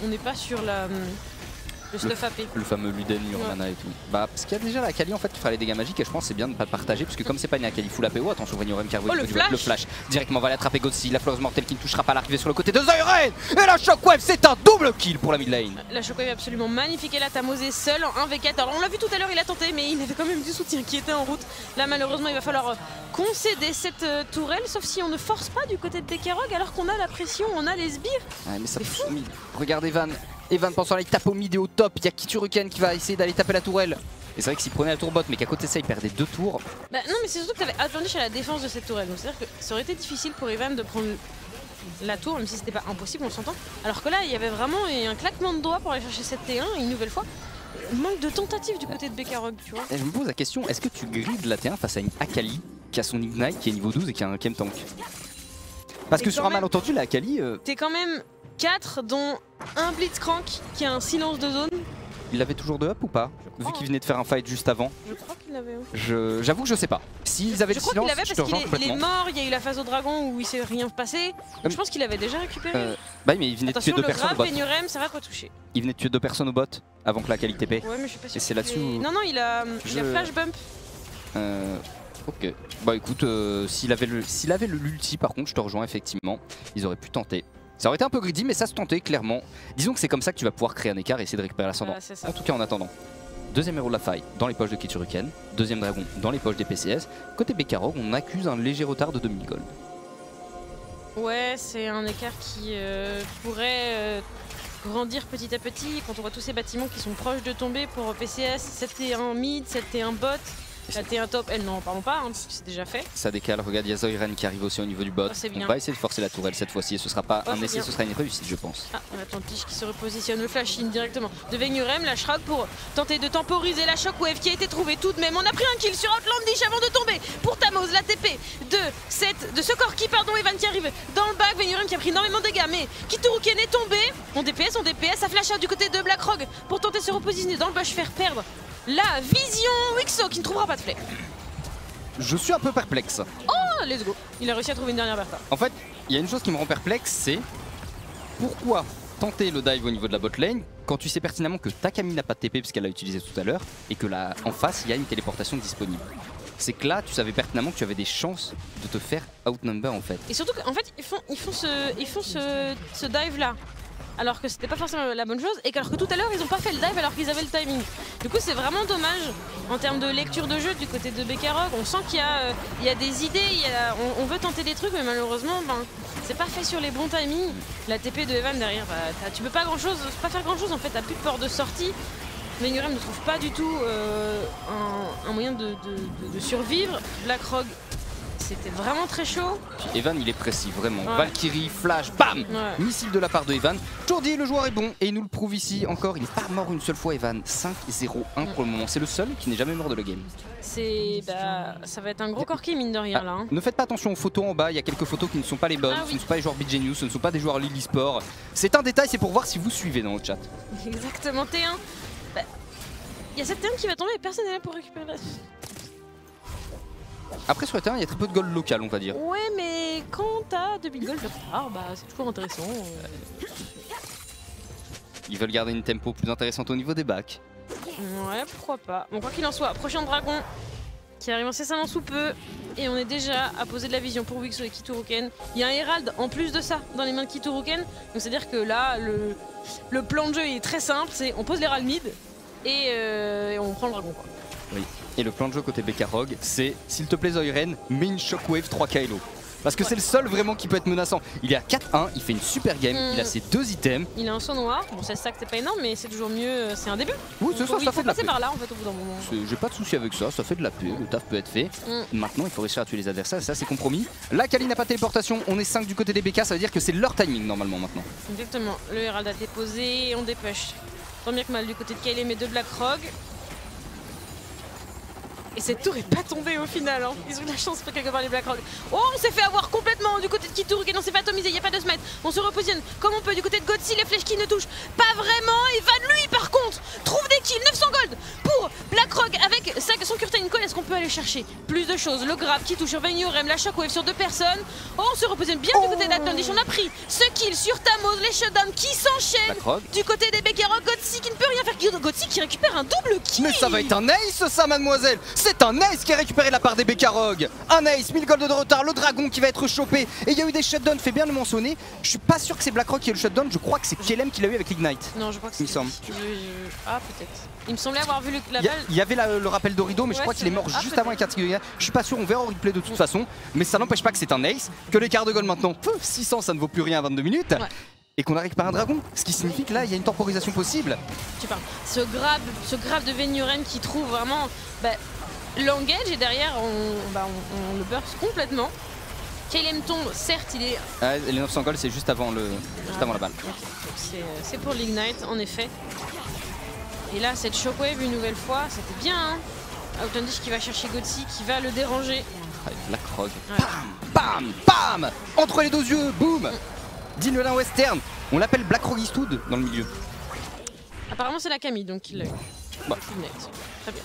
On n'est pas sur le stuff AP. Le fameux Luden, Nirvana et tout. Parce qu'il y a déjà la Akali en fait qui fera les dégâts magiques et je pense que c'est bien de ne pas le partager parce que comme c'est pas une Akali full AP, attention Venurem qui arrive le flash directement va l'attraper Godsi, la fleur mortelle qui ne touchera pas à l'arrivée sur le côté de Zyren et la Shockwave c'est un double kill pour la mid lane. La Shockwave est absolument magnifique et là Tamos est seul en 1v4. Alors on l'a vu tout à l'heure, il a tenté mais il avait quand même du soutien qui était en route. Là malheureusement il va falloir concéder cette tourelle sauf si on ne force pas du côté de Bekarox alors qu'on a la pression, on a les sbires. Ouais, mais ça pousse au mid. Regarde Evan pensant à aller taper au mid et au top, il y a Kituruken qui va essayer d'aller taper la tourelle. Et c'est vrai que s'il prenait la tour bot mais qu'à côté de ça il perdait 2 tours. Non mais c'est surtout que t'avais Outlandish à la défense de cette tourelle. Donc c'est à dire que ça aurait été difficile pour Evan de prendre la tour même si c'était pas impossible on s'entend. Alors que là il y avait vraiment un claquement de doigts pour aller chercher cette T1 et une nouvelle fois manque de tentative du côté de Bekarox tu vois. Et je me pose la question, est-ce que tu grides la T1 face à une Akali qui a son Ignite qui est niveau 12 et qui a un Chem Tank? Parce que sur un malentendu la Akali... T'es quand même 4 dont un Blitzcrank qui a un silence de zone. Il avait toujours de up ou pas? Vu qu'il venait de faire un fight juste avant. Je crois qu'il l'avait. J'avoue que je sais pas. S'ils avaient le silence, je te rejoins complètement. Il est mort, il y a eu la phase au dragon où il s'est rien passé. Je pense qu'il avait déjà récupéré. Mais il venait de tuer 2 personnes au bot. Venurem, ça va pas toucher. Il venait de tuer 2 personnes au bot avant que la qualité TP. Ouais mais je suis pas sûr. Et c'est là-dessus où... Non il a flash bump. Ok. Écoute, s'il avait le l'ulti par contre je te rejoins effectivement. Ils auraient pu tenter. Ça aurait été un peu greedy mais ça se tentait clairement. Disons que c'est comme ça que tu vas pouvoir créer un écart et essayer de récupérer l'ascendant. En tout cas en attendant. Deuxième héros de la faille dans les poches de Kituruken. Deuxième dragon dans les poches des PCS. Côté Bekarog, on accuse un léger retard de 2000 gold. Ouais, c'est un écart qui pourrait grandir petit à petit quand on voit tous ces bâtiments qui sont proches de tomber pour PCS. 7T1 mid, 7T1 bot. La T1 top, elle n'en parlons pas, hein, parce que c'est déjà fait. Ça décale, regarde, il y a Zoiren qui arrive aussi au niveau du bot. Oh, on va essayer de forcer la tourelle cette fois-ci et ce sera pas un essai, ce sera une réussite je pense. Ah, on attend Tige qui se repositionne, le flash in directement de Vegnureem, la Shroud pour tenter de temporiser la Shockwave qui a été trouvée tout de même. On a pris un kill sur Outlandish avant de tomber pour Tamos, la TP de ce Corki, pardon, Evan qui arrive dans le back, Vegnureem qui a pris énormément de dégâts, mais Kituruken est tombé. On DPS, ça flash out du côté de Blackrogue pour tenter de se repositionner dans le bush, faire perdre la vision Wixo qui ne trouvera pas de flare. Je suis un peu perplexe. Oh, let's go. Il a réussi à trouver une dernière Bertha. En fait, il y a une chose qui me rend perplexe, c'est pourquoi tenter le dive au niveau de la bot lane quand tu sais pertinemment que Takami n'a pas de TP puisqu'elle l'a utilisé tout à l'heure et que là, en face, il y a une téléportation disponible. C'est que là, tu savais pertinemment que tu avais des chances de te faire outnumber en fait. Et surtout qu'en fait, ils font ce dive là. Alors que c'était pas forcément la bonne chose, et alors que tout à l'heure ils ont pas fait le dive alors qu'ils avaient le timing. Du coup c'est vraiment dommage en termes de lecture de jeu du côté de Bekarog. On sent qu'il y a des idées, on veut tenter des trucs, mais malheureusement c'est pas fait sur les bons timings. La TP de Evan derrière, tu peux pas faire grand chose en fait, t'as plus de port de sortie. Vegnureem ne trouve pas du tout un moyen de survivre. Blackrogue, c'était vraiment très chaud. Puis Evan il est précis vraiment. Ouais. Valkyrie, flash, bam Ouais. Missile de la part de Evan. Toujours dit, le joueur est bon et il nous le prouve ici encore. Il n'est pas mort une seule fois Evan. 5-0-1 pour le moment. C'est le seul qui n'est jamais mort de la game. Ça va être un gros corki mine de rien là. Hein. Ne faites pas attention aux photos en bas. Il y a quelques photos qui ne sont pas les bonnes. Ah, oui. Ce ne sont pas les joueurs BitGenius, ce ne sont pas des joueurs Lily Sport. C'est un détail, c'est pour voir si vous suivez dans le chat. Exactement, T1. Il y a cette T1 qui va tomber et personne n'est là pour récupérer la... Après sur le terrain, il y a très peu de gold local, on va dire. Ouais, mais quand t'as 2000 gold de retard, c'est toujours intéressant. Ils veulent garder une tempo plus intéressante au niveau des bacs. Ouais, pourquoi pas. Bon, quoi qu'il en soit, prochain dragon qui arrive incessamment sous peu. Et on est déjà à poser de la vision pour Wixo et Kituruken. Il y a un Herald en plus de ça dans les mains de Kituruken. Donc c'est-à-dire que là, le plan de jeu est très simple. C'est on pose l'Herald mid et on prend le dragon quoi. Oui. Et le plan de jeu côté Bekarog, c'est s'il te plaît Zoiren, mets une Shockwave 3 KLO. Parce que c'est le seul vraiment qui peut être menaçant. Il est à 4-1, il fait une super game, il a ses 2 items. Il a un saut noir, bon ça c'est pas énorme mais c'est toujours mieux, c'est un début. Oui, c'est ça, ça fait de la paix. Par là en fait au bout d'un moment. J'ai pas de souci avec ça, ça fait de la paix, le taf peut être fait. Maintenant il faut réussir à tuer les adversaires, et ça c'est compromis. La Kali n'a pas de téléportation, on est 5 du côté des BK, ça veut dire que c'est leur timing normalement maintenant. Exactement, le Herald a été posé et on dépêche. Tant bien que mal du côté de Kayle mais de Blackrogue. Et cette tour est pas tombée au final, hein. Ils ont de la chance pour quelque part les Blackrogue. Oh, on s'est fait avoir complètement du côté de Kituruken, on s'est fait atomiser, il n'y a pas de smite. On se repositionne comme on peut du côté de Gotsi, les flèches qui ne touchent pas vraiment. Evan, lui, par contre, trouve des kills, 900 gold pour Blackrogue avec son Curtain Call. Est-ce qu'on peut aller chercher plus de choses? Le grab qui touche sur Vegnureem, la Shockwave sur 2 personnes. Oh, on se repositionne bien du côté d'Atlantis. On a pris ce kill sur Tamos, les shutdowns qui s'enchaînent du côté des Bekarog. Gotsi qui ne peut rien faire, Gotsi qui récupère un double kill. Mais ça va être un ace ça mademoiselle. C'est un ace qui est récupéré de la part des Bekarog. Un ace, 1000 gold de retard, le dragon qui va être chopé. Et il y a eu des shutdowns, fait bien le mentionner. Je suis pas sûr que c'est Blackrogue qui a eu le shutdown, je crois que c'est KLM qui l'a eu avec l'Ignite. Non, je crois que c'est... Il me semble. Ah, peut-être. Il me semblait avoir vu la balle. Il y avait le rappel d'Orido, mais je crois qu'il est mort juste avant les 4 secondes. Je suis pas sûr, on verra au replay de toute façon. Mais ça n'empêche pas que c'est un ace, que l'écart de gold maintenant, 600 ça ne vaut plus rien à 22 minutes. Ouais. Et qu'on a récupéré un dragon, ce qui signifie que là il y a une temporisation possible. Tu parles. Ce grab de Vegnureem qui trouve vraiment l'engage et derrière on le burst complètement. KLM tombe, certes il est... les 900 gold c'est juste avant la balle. Okay. C'est pour l'Ignite en effet. Et là cette Shockwave une nouvelle fois, c'était bien hein. Outlandish qui va chercher Gotsi, qui va le déranger. Blackrogue, bam, bam, bam. Entre les 2 yeux, boum. Dinelin Western, on l'appelle Blackrogue Eastwood dans le milieu. Apparemment c'est la Camille donc il l'a eu. Très bien.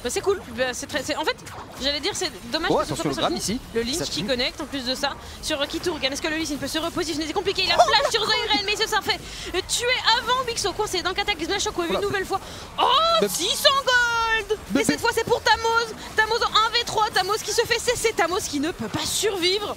C'est cool, en fait j'allais dire c'est dommage que ce soit pas sur le Lynch qui connecte en plus de ça sur Kituruken. Est-ce que le Lynch peut se repositionner? C'est compliqué, il a flash sur Zoiren mais il se fait tuer avant Wixo coincé dans le Cataclysme, la Shockwave une nouvelle fois. Oh 600 gold. Et cette fois c'est pour Tamos. Tamos en 1v3, Tamos qui se fait cesser, Tamos qui ne peut pas survivre.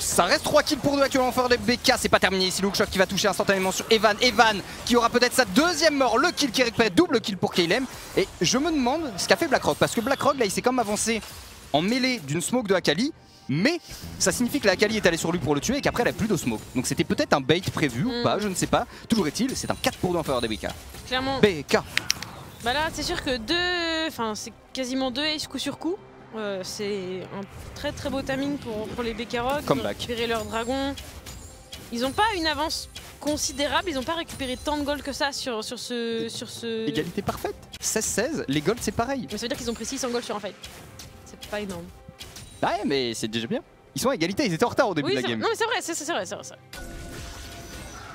Ça reste 3 kills pour 2 actuellement en faveur de BK. C'est pas terminé ici. Lookshot qui va toucher instantanément sur Evan. Evan qui aura peut-être sa deuxième mort. Le kill qui récupère, double kill pour KLM. Et je me demande ce qu'a fait Blackrock. Parce que Blackrock là il s'est comme avancé en mêlée d'une smoke de Akali. Mais ça signifie que la Akali est allée sur lui pour le tuer et qu'après elle a plus de smoke. Donc c'était peut-être un bait prévu ou pas, je ne sais pas. Toujours est-il, c'est un 4 pour 2 en faveur des BK. Clairement. BK. Bah là c'est sûr que c'est quasiment 2 aces coup sur coup. C'est un très très beau timing pour les BK Rock. Ils ont récupéré leur dragon. Ils n'ont pas une avance considérable, ils n'ont pas récupéré tant de gold que ça sur ce... Égalité parfaite. 16-16, les golds c'est pareil. Mais ça veut dire qu'ils ont pris 600 gold sur un fight. C'est pas énorme. Ouais mais c'est déjà bien. Ils sont à égalité, ils étaient en retard au début de la game. Non mais c'est vrai.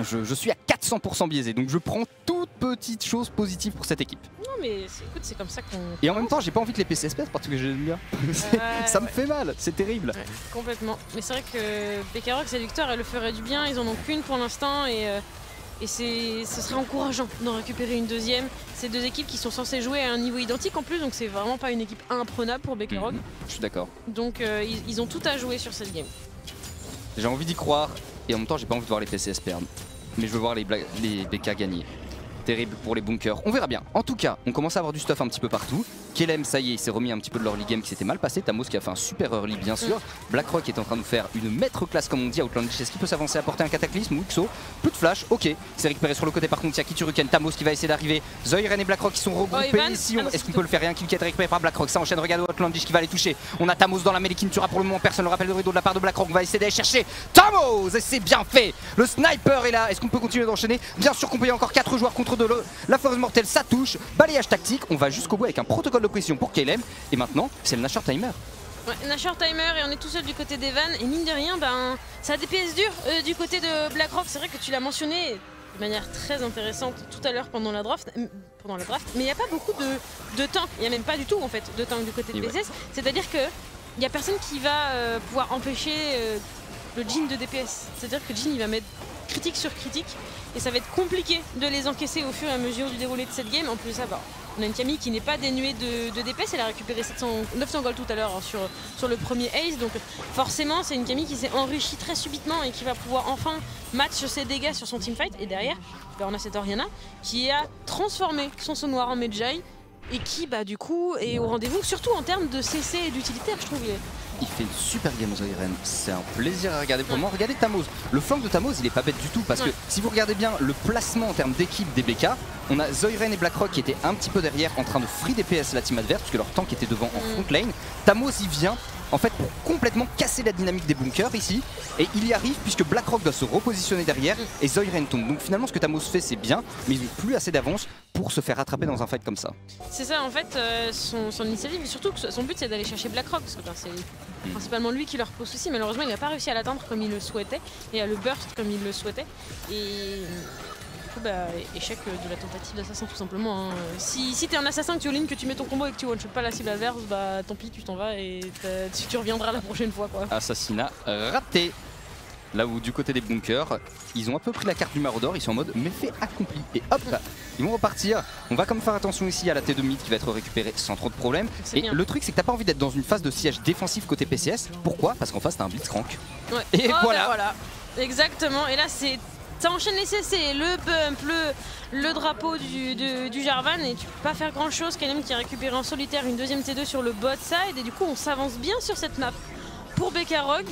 Je suis à 400% biaisé, donc je prends toute petite chose positive pour cette équipe. Non mais écoute, c'est comme ça qu'on... Et en même temps, j'ai pas envie que les PCS perdent parce que j'aime bien. Ça me fait mal, c'est terrible. Ouais, complètement. Mais c'est vrai que BK Rock, séducteur, elle le ferait du bien, ils en ont qu'une pour l'instant et ce serait encourageant d'en récupérer une deuxième. C'est deux équipes qui sont censées jouer à un niveau identique en plus, donc c'est vraiment pas une équipe imprenable pour BK Rock. Je suis d'accord. Donc ils ont tout à jouer sur cette game. J'ai envie d'y croire et en même temps j'ai pas envie de voir les PCS perdre. Mais je veux voir les BK gagner. Terrible pour les bunkers. On verra bien. En tout cas, on commence à avoir du stuff un petit peu partout. KLM, ça y est, il s'est remis un petit peu de l'early game qui s'était mal passé. Tamos qui a fait un super early, bien sûr. Blackrock est en train de nous faire une maître classe, comme on dit. Outlandish, est-ce qu'il peut s'avancer, apporter un cataclysme ou XO? Plus de flash, ok. C'est récupéré sur le côté, par contre, il y a Kituruken, Tamos qui va essayer d'arriver. Zoiren et Blackrock qui sont regroupés ici. Est-ce qu'on peut le faire? Rien qui est récupéré par Blackrock. Ça enchaîne, regarde Outlandish qui va aller toucher. On a Tamos dans la mêlée qui ne tuera pour le moment personne. Le rappel de rideau de la part de Blackrock. On va essayer d'aller chercher Tamos et c'est bien fait. Le sniper est là. Est-ce qu'on peut continuer d'enchaîner? Bien sûr qu'on peut y avoir encore 4 joueurs contre 2. La force mortelle, ça touche. Balayage tactique. On va jusqu'au bout avec un protocole de pression pour KLM. Et maintenant, c'est le Nashor Timer. Ouais, Nashor Timer et on est tout seul du côté d'Evan. Et mine de rien, ben, ça a des PS durs du côté de Blackrock. C'est vrai que tu l'as mentionné de manière très intéressante tout à l'heure pendant la draft. Mais il n'y a pas beaucoup de tanks. Il n'y a même pas du tout en fait de tanks du côté de PCS. C'est-à-dire que il n'y a personne qui va pouvoir empêcher le Jhin de DPS. C'est-à-dire que Jhin il va mettre critique sur critique et ça va être compliqué de les encaisser au fur et à mesure du déroulé de cette game. En plus de ça, on a une Camille qui n'est pas dénuée de DPS, elle a récupéré 900 gold tout à l'heure sur le premier ace, donc forcément c'est une Camille qui s'est enrichie très subitement et qui va pouvoir enfin match ses dégâts sur son teamfight. Et derrière, on a cette Orianna qui a transformé son saut noir en Medjay et qui du coup est au rendez-vous, surtout en termes de CC et d'utilitaire je trouve. Il fait une super game Zoiren, c'est un plaisir à regarder pour moi. Regardez Tamos, le flank de Tamos il est pas bête du tout parce que si vous regardez bien le placement en termes d'équipe des BK, on a Zoiren et Blackrock qui étaient un petit peu derrière en train de free DPS la team adverse puisque leur tank était devant en front lane. Tamos il vient en fait pour complètement casser la dynamique des bunkers ici et il y arrive puisque Blackrock doit se repositionner derrière et Zoiren tombe. Donc finalement ce que Tamos fait c'est bien mais ils n'ont plus assez d'avance pour se faire rattraper dans un fight comme ça. C'est ça en fait son initiative, mais surtout que son but c'est d'aller chercher Blackrock parce que c'est principalement lui qui leur pose souci. Malheureusement il n'a pas réussi à l'atteindre comme il le souhaitait et à le burst comme il le souhaitait et du coup échec de la tentative d'assassin tout simplement. Si t'es un assassin que tu all-in, que tu mets ton combo et que tu one-shot pas la cible adverse, tant pis tu t'en vas et tu reviendras la prochaine fois quoi. Assassinat raté. Là où du côté des bunkers, ils ont un peu pris la carte du Maraudor, ils sont en mode méfait accompli. Et hop, ils vont repartir. On va comme faire attention ici à la T2 mid qui va être récupérée sans trop de problèmes. Et bien. Le truc c'est que t'as pas envie d'être dans une phase de siège défensif côté PCS. Pourquoi? Parce qu'en face t'as un Blitzcrank. Ouais. Et voilà. Exactement. Et là ça enchaîne les CC, le bump, le drapeau du Jarvan et tu peux pas faire grand chose. KLM qui a récupéré en solitaire une deuxième T2 sur le bot side et du coup on s'avance bien sur cette map pour BK Rock.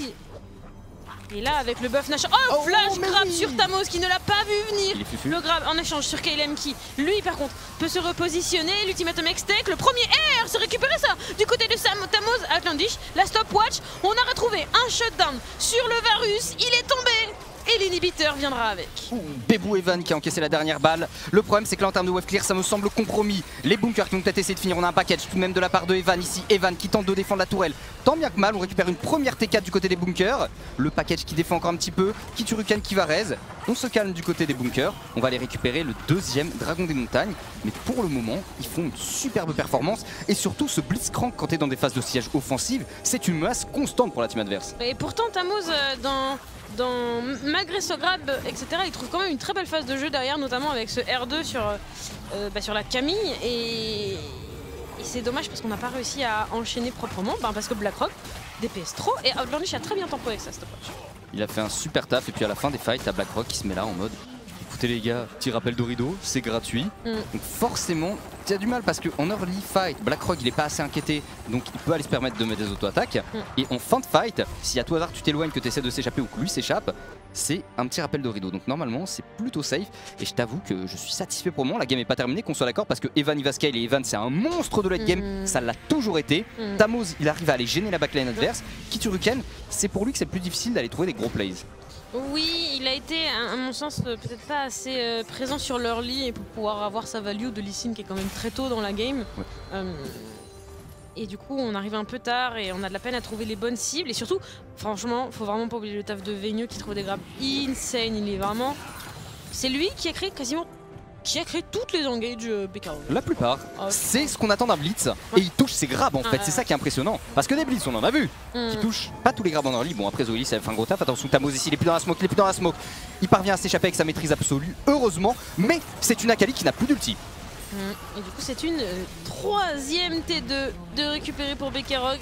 Et là avec le buff Nashor, flash grab sur Tamos qui ne l'a pas vu venir. Le grab en échange sur KLM qui lui par contre peut se repositionner. L'ultimatum X-Tech, le premier air, se récupérer ça du côté de Tamos. Outlandish, la stopwatch, on a retrouvé un shutdown sur le Varus, il est tombé. Et l'inhibiteur viendra avec. Bébou Evan qui a encaissé la dernière balle. Le problème c'est que là en termes de wave clear ça me semble compromis. Les bunkers qui vont peut-être essayer de finir. On a un package tout de même de la part de Evan ici. Evan qui tente de défendre la tourelle. Tant bien que mal, on récupère une première T4 du côté des bunkers. Le package qui défend encore un petit peu. Kituruken qui va raise. On se calme du côté des bunkers. On va aller récupérer le deuxième dragon des montagnes. Mais pour le moment, ils font une superbe performance. Et surtout ce Blitzcrank quand tu es dans des phases de siège offensive, c'est une menace constante pour la team adverse. Et pourtant Tamos malgré ce grab, etc., il trouve quand même une très belle phase de jeu derrière, notamment avec ce R2 sur la Camille. Et c'est dommage parce qu'on n'a pas réussi à enchaîner proprement, parce que Blackrock DPS trop, et Outlandish a très bien tempo avec sa stopwatch. Il a fait un super taf et puis à la fin des fights, t'as BlackRock qui se met là en mode écoutez les gars, petit rappel Dorido, c'est gratuit. Donc forcément, tu as du mal parce qu'en early fight, BlackRock il est pas assez inquiété, donc il peut aller se permettre de mettre des auto-attaques. Et en fin de fight, si à tout hasard tu t'éloignes, que tu essaies de s'échapper ou que lui s'échappe, c'est un petit rappel Dorido. Donc normalement c'est plutôt safe et je t'avoue que je suis satisfait pour le moment. La game est pas terminée, qu'on soit d'accord, parce que Evan il va scale et Evan c'est un monstre de late game, ça l'a toujours été. Tamoz il arrive à aller gêner la backline adverse. Kituruken, c'est pour lui que c'est plus difficile d'aller trouver des gros plays. Oui, il a été, à mon sens, peut-être pas assez présent sur l'early et pour pouvoir avoir sa value de Lee Sin qui est quand même très tôt dans la game. Et du coup, on arrive un peu tard et on a de la peine à trouver les bonnes cibles. Et surtout, franchement, faut vraiment pas oublier le taf de Venue qui trouve des grabs insane. Il est vraiment... C'est lui qui a créé quasiment... qui a créé toutes les engages BKROG. La plupart, c'est ce qu'on attend d'un blitz et il touche ses grabs en fait, c'est ça qui est impressionnant. Parce que des blitz on en a vu, qui touchent pas tous les grabs en early. Bon après Zoili ça fait un gros taf, attention Tamoz ici, il est plus dans la smoke, il est plus dans la smoke. Il parvient à s'échapper avec sa maîtrise absolue, heureusement, mais c'est une Akali qui n'a plus d'ulti. Et du coup c'est une troisième T2 de récupérer pour BKROG.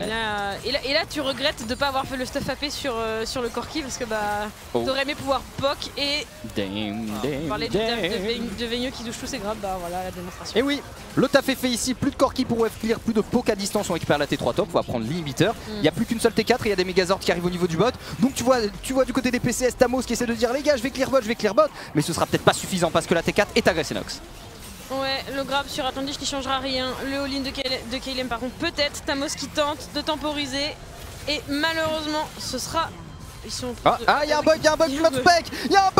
Et là tu regrettes de pas avoir fait le stuff AP sur le Corki parce que bah t'aurais aimé pouvoir poke et parler du taf de Venue qui touche tous ses grabs, bah voilà la démonstration. Et oui, le taf est fait ici, plus de Corki pour wave clear, plus de poke à distance, on récupère la T3 top, on va prendre l'inhibiteur. Il n'y a plus qu'une seule T4 et il y a des Megazords qui arrivent au niveau du bot. Donc tu vois du côté des PCS Tamoz qui essaie de dire les gars je vais clear bot, mais ce sera peut-être pas suffisant parce que la T4 est agressée Nox. Ouais, le grab sur Outlandish qui changera rien. Le all-in de Kaylem par contre peut-être. Tamoz qui tente de temporiser. Et malheureusement ce sera... il y a un bug du matchpack. Il y a un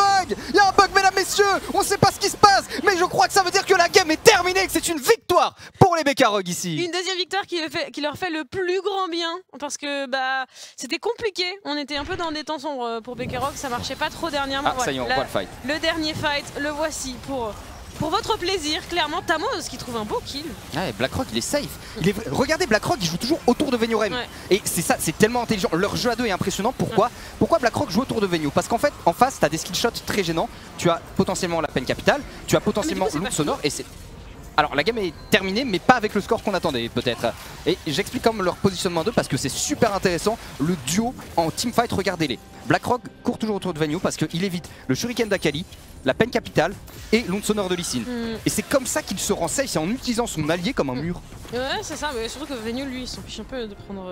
bug mesdames messieurs. On sait pas ce qui se passe, mais je crois que ça veut dire que la game est terminée, que c'est une victoire pour les BKROG ici. Une deuxième victoire qui leur fait le plus grand bien. Parce que bah c'était compliqué. On était un peu dans des temps sombres pour BKROG. Ça marchait pas trop dernièrement. Ça y est, on voit le fight. Le dernier fight, le voici pour votre plaisir, clairement. Tamoz qui trouve un beau kill. Ouais, BlackRock il est safe. Regardez BlackRock, il joue toujours autour de Venurem. Et c'est ça, c'est tellement intelligent. Leur jeu à deux est impressionnant. Pourquoi BlackRock joue autour de Venue? Parce qu'en fait, en face, tu as des skill shots très gênants. Tu as potentiellement la peine capitale, tu as potentiellement l'onde sonore et c'est... Alors la game est terminée mais pas avec le score qu'on attendait peut-être. Et j'explique comme leur positionnement 2 parce que c'est super intéressant. Le duo en teamfight, regardez-les. BlackRock court toujours autour de Venue parce qu'il évite le shuriken d'Akali, la peine capitale et l'onde sonore de Lee Sin. Et c'est comme ça qu'il se rend safe, c'est en utilisant son allié comme un mur. Ouais c'est ça, mais surtout que Venue lui il s'en fiche un peu de prendre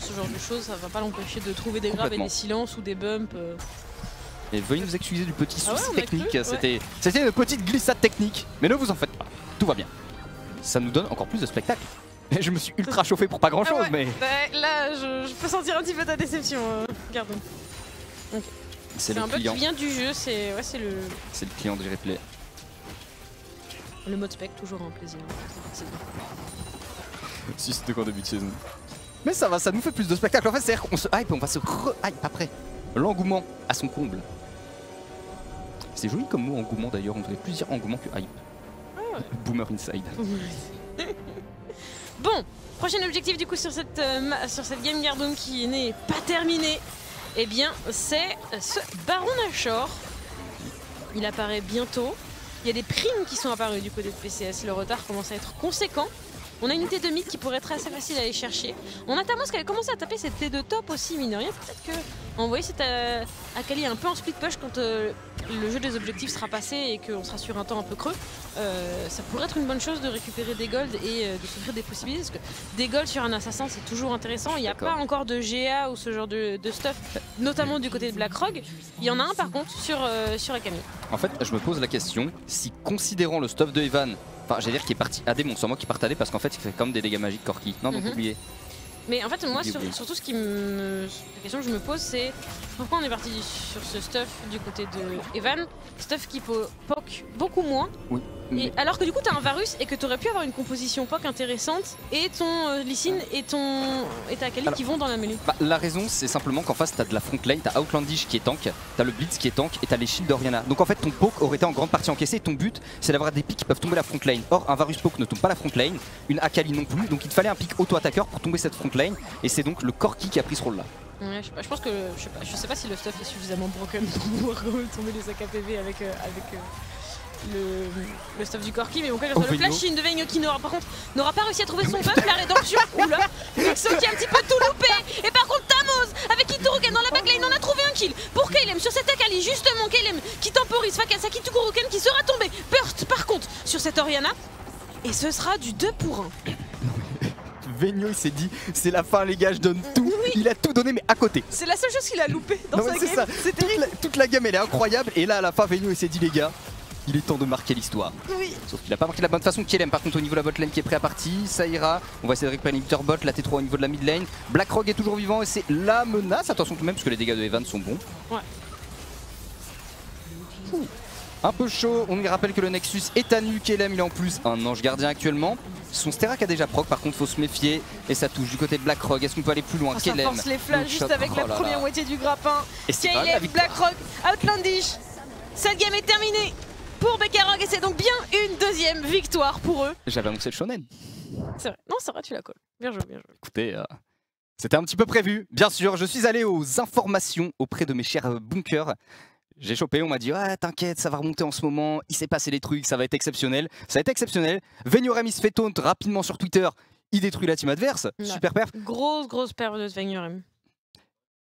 ce genre de choses. Ça va pas l'empêcher de trouver des grabs et des silences ou des bumps. Et veuillez nous excuser du petit souci technique, c'était une petite glissade technique. Mais ne vous en faites pas, tout va bien. Ça nous donne encore plus de spectacle. Je me suis ultra chauffé pour pas grand chose mais... Là je peux sentir un petit peu ta déception, Gardon. Okay. C'est un bug qui vient du jeu, c'est le... C'est le client du replay. Le mode spec, toujours un plaisir. Si c'était qu'en début de saison. Mais ça va, ça nous fait plus de spectacle. En fait c'est-à-dire qu'on se hype, on va se re-hype après. L'engouement à son comble. C'est joli comme mot engouement d'ailleurs, on devrait plus dire engouement que hype. Boomer inside. Bon, prochain objectif du coup sur cette game Gardon qui n'est pas terminée. Eh bien c'est ce Baron Nashor. Il apparaît bientôt. Il y a des primes qui sont apparues du côté de PCS. Le retard commence à être conséquent. On a une T2 mid qui pourrait être assez facile à aller chercher. On a Tamoz qui avait commencé à taper cette T2 top aussi, mine de rien. Peut-être que envoyer cette Akali un peu en split push quand le jeu des objectifs sera passé et qu'on sera sur un temps un peu creux. Ça pourrait être une bonne chose de récupérer des golds et de s'offrir des possibilités. Parce que des golds sur un assassin c'est toujours intéressant. Il n'y a pas encore de GA ou ce genre de stuff, notamment du côté de BlackRock. Il y en a un par contre sur Akali. En fait, je me pose la question, si considérant le stuff de Evan, enfin j'allais dire qu'il est parti AD, mon sans moi qui part AD parce qu'en fait il fait comme des dégâts magiques Corki. Non donc oubliez. Mais en fait moi surtout la question que je me pose c'est pourquoi on est parti sur ce stuff du côté de Evan, stuff qui poke beaucoup moins. Oui. Et alors que du coup t'as un Varus et que t'aurais pu avoir une composition poke intéressante et ton Lee Sin et ta Akali qui vont dans la mêlée. La raison c'est simplement qu'en face t'as de la front lane, t'as Outlandish qui est tank, t'as le Blitz qui est tank et t'as les shields d'Oriana. Donc en fait ton poke aurait été en grande partie encaissé et ton but c'est d'avoir des pics qui peuvent tomber la front lane. Or un Varus poke ne tombe pas la front lane, une Akali non plus, donc il te fallait un pic auto-attaqueur pour tomber cette front lane et c'est donc le Corki qui a pris ce rôle là. Ouais, je pense que je sais pas si le stuff est suffisamment broken pour pouvoir tomber les AKPV avec le stuff du Corki, mais bon, quel que soit le Venyo. flash in de Venyo qui n'aura pas réussi à trouver son buff, la rédemption. Oula, Mixo qui a un petit peu tout loupé. Et par contre, Tamoz avec Kituruken dans la backline, on a trouvé un kill pour Kaelem sur cette Akali. Justement, Kaelem qui temporise face à Kituruken qui sera tombé. Burst par contre sur cette Orianna. Et ce sera du 2 pour 1. Venyo il s'est dit c'est la fin les gars, je donne tout. Oui. Il a tout donné mais à côté. C'est la seule chose qu'il a loupé dans Non, sa mais c'est game. ça. Toute la gamme elle est incroyable et là à la fin Venyo il s'est dit les gars, il est temps de marquer l'histoire. Oui. Sauf qu'il a pas marqué de la bonne façon. Kaelem par contre au niveau de la bot lane qui est prêt à partir, ça ira. On va essayer de récupérer l'inhibiteur bot, la T3 au niveau de la mid lane. Blackrock est toujours vivant et c'est la menace. Attention tout de même parce que les dégâts de Evan sont bons. Ouais. Un peu chaud, on lui rappelle que le Nexus est à nu, Kaelem il est en plus un ange gardien actuellement. Son Sterak a déjà proc, par contre faut se méfier et ça touche du côté de Blackrock. Est-ce qu'on peut aller plus loin? Oh, ça Kaelem, force les flashs juste avec oh la là première là. moitié du grappin. Et c'est pas la Kaelem, victoire. Blackrock, Outlandish. Cette game est terminée pour Bekarog et c'est donc bien une deuxième victoire pour eux. J'avais annoncé le shonen. C'est vrai, non c'est vrai, tu la colles. Bien joué, bien joué. Écoutez, c'était un petit peu prévu. Bien sûr, je suis allé aux informations auprès de mes chers bunkers. J'ai chopé, on m'a dit ah t'inquiète, ça va remonter en ce moment, il s'est passé des trucs, ça va être exceptionnel. Ça va être exceptionnel. Venyorem il se fait taunt rapidement sur Twitter, il détruit la team adverse, Ouais. super perf. Grosse perte de Svenyorem.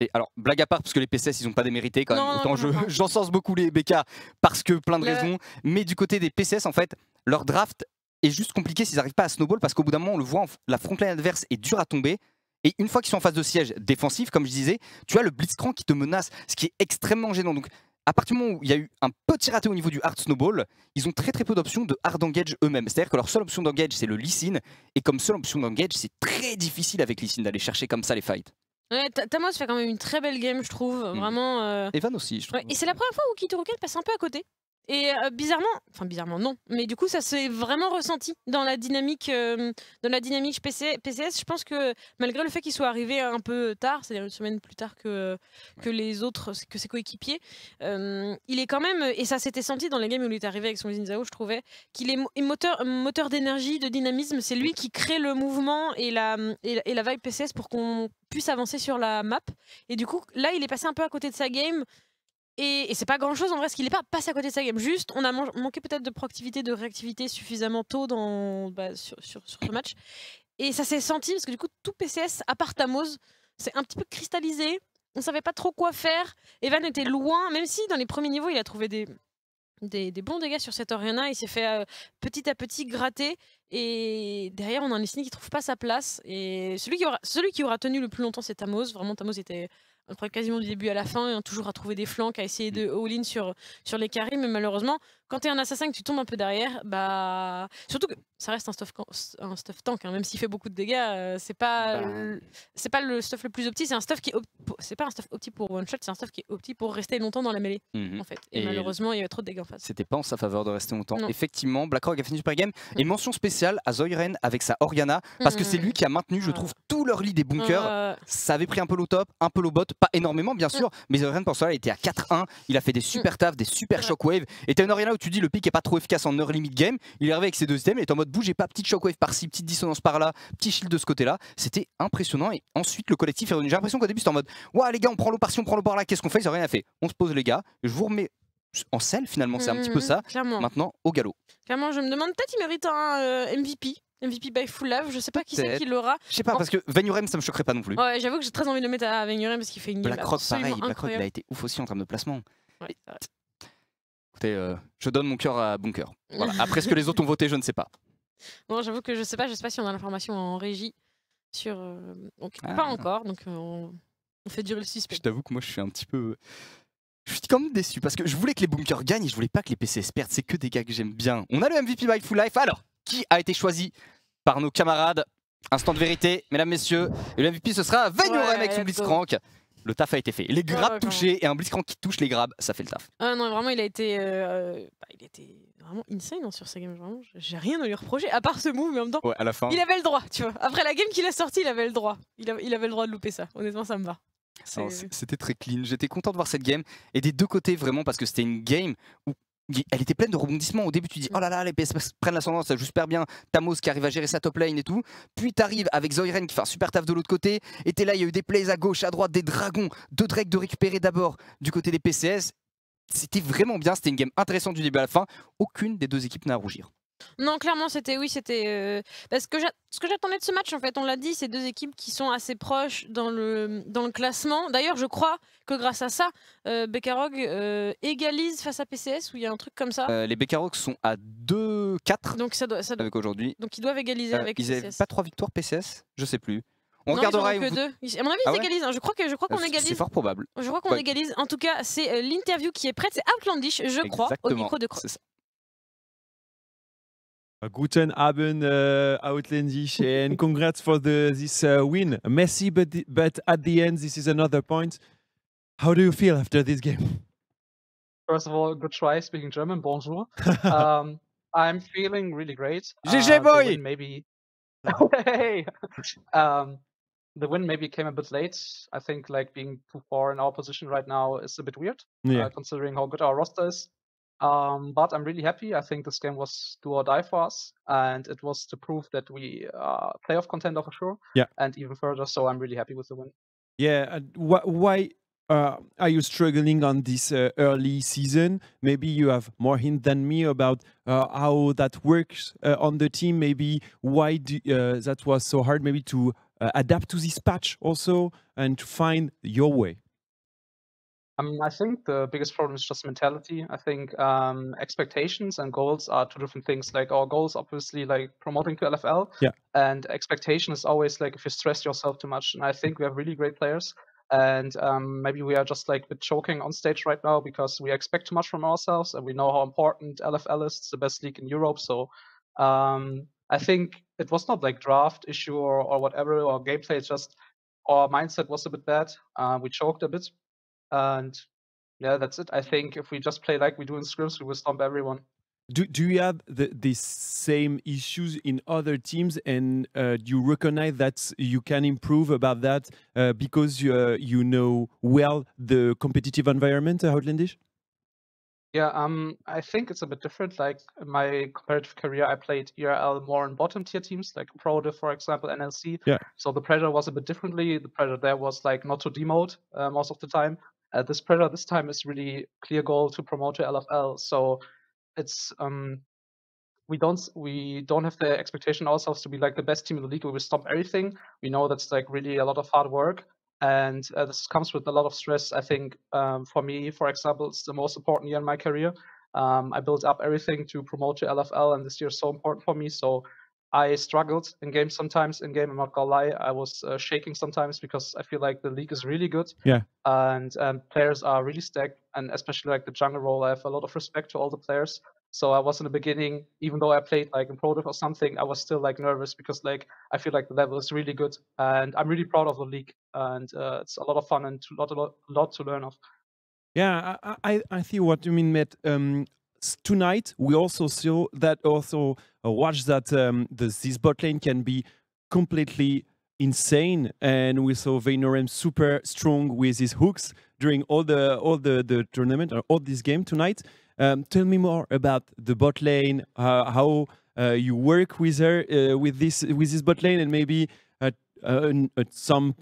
Et alors, blague à part, parce que les PCS ils ont pas démérité quand même. Non, Autant non. j'encense beaucoup les BK parce que plein de Le- raisons. Mais du côté des PCS, en fait, leur draft est juste compliqué s'ils n'arrivent pas à snowball parce qu'au bout d'un moment, on le voit, la frontline adverse est dure à tomber. Et une fois qu'ils sont en phase de siège défensif, comme je disais, tu as le Blitzcrank qui te menace, ce qui est extrêmement gênant. Donc, à partir du moment où il y a eu un petit raté au niveau du hard snowball, ils ont très peu d'options de hard engage eux-mêmes. C'est-à-dire que leur seule option d'engage, c'est le Lee Sin. Et comme seule option d'engage, c'est très difficile avec Lee Sin d'aller chercher comme ça les fights. Ouais, Tamos fait quand même une très belle game, je trouve. Vraiment. Evan aussi, je trouve. Ouais, et c'est la première fois où Kituruken passe un peu à côté. Et bizarrement non, mais du coup ça s'est vraiment ressenti dans la dynamique PCS. Je pense que malgré le fait qu'il soit arrivé un peu tard, c'est-à-dire une semaine plus tard que les autres, que ses coéquipiers, il est quand même, et ça s'était senti dans les games où il est arrivé avec son Zinzao, je trouvais, qu'il est moteur d'énergie, de dynamisme, c'est lui qui crée le mouvement et la vibe PCS pour qu'on puisse avancer sur la map. Et du coup là il est passé un peu à côté de sa game. Et c'est pas grand chose en vrai, parce qu'il n'est pas passé à côté de sa game. Juste, on a manqué peut-être de proactivité, de réactivité suffisamment tôt sur ce match. Et ça s'est senti, parce que du coup, tout PCS, à part Tamoz, c'est un petit peu cristallisé. On savait pas trop quoi faire. Evan était loin, même si dans les premiers niveaux, il a trouvé des bons dégâts sur cette Orianna. Il s'est fait petit à petit gratter. Et derrière, on a un Lee Sin qui trouve pas sa place. Et celui qui aura tenu le plus longtemps, c'est Tamoz. Vraiment, Tamoz était quasiment du début à la fin, toujours à trouver des flancs, à essayer de all-in sur les carries, mais malheureusement, quand t'es un assassin que tu tombes un peu derrière, bah surtout que ça reste un stuff tank, hein, même s'il fait beaucoup de dégâts, c'est pas le stuff le plus opti, c'est un stuff qui c'est pas un stuff opti pour one shot, c'est un stuff qui est opti pour rester longtemps dans la mêlée en fait. Et malheureusement, il y avait trop de dégâts en face. C'était pas en sa faveur de rester longtemps. Non. Effectivement, Blackrock a fini super game. Et une mention spéciale à Zoyren avec sa Orianna, parce que c'est lui qui a maintenu, je trouve, tout leur lead des bunkers. Ça avait pris un peu low top, un peu low bot, pas énormément bien sûr, mais Zoyren pour cela il était à 4-1, il a fait des super tafs, des super shockwave. Et t'as une Orianna où tu dis le pick est pas trop efficace en early mid game, il est arrivé avec ses deux items, il est en mode bougez pas, petite shockwave par-ci, petite dissonance par-là, petit shield de ce côté-là. C'était impressionnant. Et ensuite le collectif est revenu. J'ai l'impression qu'au début c'était en mode ouais les gars on prend l'eau par-ci, on prend l'eau par-là, qu'est-ce qu'on fait? Zoyren a fait on se pose les gars, je vous remets en selle finalement, c'est un petit peu ça. Clairement. Maintenant au galop. Clairement, je me demande peut-être il mérite un MVP by Full Love, je sais pas qui c'est qui l'aura. Je sais pas, parce que Venyorem ça me choquerait pas non plus. Ouais, j'avoue que j'ai très envie de le mettre à Venyorem parce qu'il fait une game Blackrock absolument pareil, Blackrock incroyable. il a été ouf aussi en termes de placement. Ouais, c'est vrai. Écoutez, je donne mon cœur à Bunker. Voilà. Après ce que les autres ont voté, je ne sais pas. Non, j'avoue que je sais pas si on a l'information en régie sur. Donc, pas encore, donc on fait durer le suspect. Je t'avoue que moi je suis un petit peu. Je suis quand même déçu parce que je voulais que les bunkers gagnent et je voulais pas que les PCS perdent. C'est que des gars que j'aime bien. On a le MVP by Full Life. Alors, qui a été choisi par nos camarades? Instant de vérité, mesdames, messieurs. Et le MVP ce sera Venyorem avec son Blitzcrank. Le taf a été fait. Les grabs touchés et un Blitzcrank qui touche les grabs, ça fait le taf. Ah non, vraiment, il a été vraiment insane sur sa game. Vraiment, j'ai rien à lui reprocher à part ce move, mais en même temps, Ouais, à la fin. il avait le droit, tu vois. Après la game qu'il a sortie, il avait le droit. Il avait le droit de louper ça. Honnêtement, ça me va. C'était très clean. J'étais content de voir cette game. Et des deux côtés, vraiment, parce que c'était une game où elle était pleine de rebondissements. Au début, tu dis oh là là, les PSS prennent l'ascendant, ça joue super bien. Tamoz qui arrive à gérer sa top lane et tout. Puis t'arrives avec Zoyren qui fait un super taf de l'autre côté. Et t'es là, il y a eu des plays à gauche, à droite, des dragons, deux Drake de récupérer d'abord du côté des PCS. c'était vraiment bien, c'était une game intéressante du début à la fin. Aucune des deux équipes n'a à rougir. Non, clairement, c'était ce que j'attendais de ce match. En fait, on l'a dit, c'est deux équipes qui sont assez proches dans le classement. D'ailleurs, je crois que grâce à ça, Bekarog égalise face à PCS, ou il y a un truc comme ça. Les Bekarog sont à 2-4 Donc ça doit. avec aujourd'hui. Donc ils doivent égaliser avec Ils PCS. n'avaient pas 3 victoires PCS, je sais plus. On non, regardera. Ils en ont que deux. À mon avis, ils égalisent. Hein. Je crois qu'on égalise. C'est fort probable. Je crois qu'on égalise. En tout cas, c'est l'interview qui est prête. C'est Outlandish, je crois, au micro de Cross. Guten Abend, Outlandish, and congrats for this win. Messy, but at the end, this is another point. How do you feel after this game? First of all, good try speaking German. Bonjour. I'm feeling really great. GG boy. Maybe. Hey. The win maybe came a bit late. I think like being 2-4 in our position right now is a bit weird, considering how good our roster is. But I'm really happy. I think this game was do or die for us, and it was to prove that we are playoff contender for sure. Yeah. And even further, so I'm really happy with the win. Yeah. Why are you struggling on this early season? Maybe you have more hint than me about how that works on the team. Maybe why that was so hard. Maybe to adapt to this patch also and to find your way. I think the biggest problem is just mentality. I think expectations and goals are two different things. Like our goals, obviously, like promoting to LFL. Yeah. And expectation is always like if you stress yourself too much. And I think we have really great players. And maybe we are just like a bit choking on stage right now because we expect too much from ourselves, and we know how important LFL is. It's the best league in Europe. So I think it was not like draft issue or whatever or gameplay. It's just our mindset was a bit bad. We choked a bit. And yeah, that's it. I think if we just play like we do in scrims, we will stomp everyone. Do you have these same issues in other teams, and do you recognize that you can improve about that because you know well the competitive environment, Outlandish? Yeah, I think it's a bit different. Like in my competitive career, I played ERL more in bottom tier teams, like ProDiv, for example, NLC. Yeah. So the pressure was a bit differently. The pressure there was like not to demote most of the time. This pressure this time is really clear goal to promote to LFL. So it's we don't have the expectation ourselves to be like the best team in the league. We will stomp everything. We know that's like really a lot of hard work, and this comes with a lot of stress. I think for me, for example, it's the most important year in my career. I built up everything to promote to LFL, and this year is so important for me. So I struggled in games sometimes. In game, I'm not gonna lie, I was shaking sometimes because I feel like the league is really good. Yeah. And players are really stacked, and especially like the jungle role, I have a lot of respect to all the players. So I was in the beginning, even though I played like in ProDiv or something, I was still like nervous because like I feel like the level is really good, and I'm really proud of the league, and it's a lot of fun and a lot to learn of. Yeah, I see what you mean, Matt. Tonight we also saw that watch that this bot lane can be completely insane, and we saw Vaynorem super strong with his hooks during all the tournament or all this game tonight. Tell me more about the bot lane, how you work with her with this bot lane, and maybe some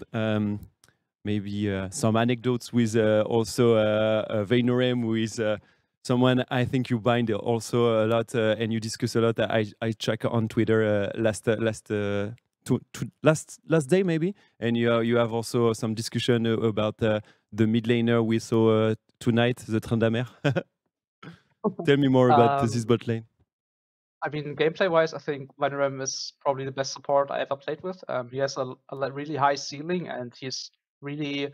some anecdotes with also Vaynorem with. Someone I think you bind also a lot and you discuss a lot. I check on Twitter last day maybe, and you have also some discussion about the mid laner we saw tonight, the Tryndamere. Tell me more about this bot lane. I mean, gameplay wise, I think Vaynorem is probably the best support I ever played with. He has a really high ceiling, and he's really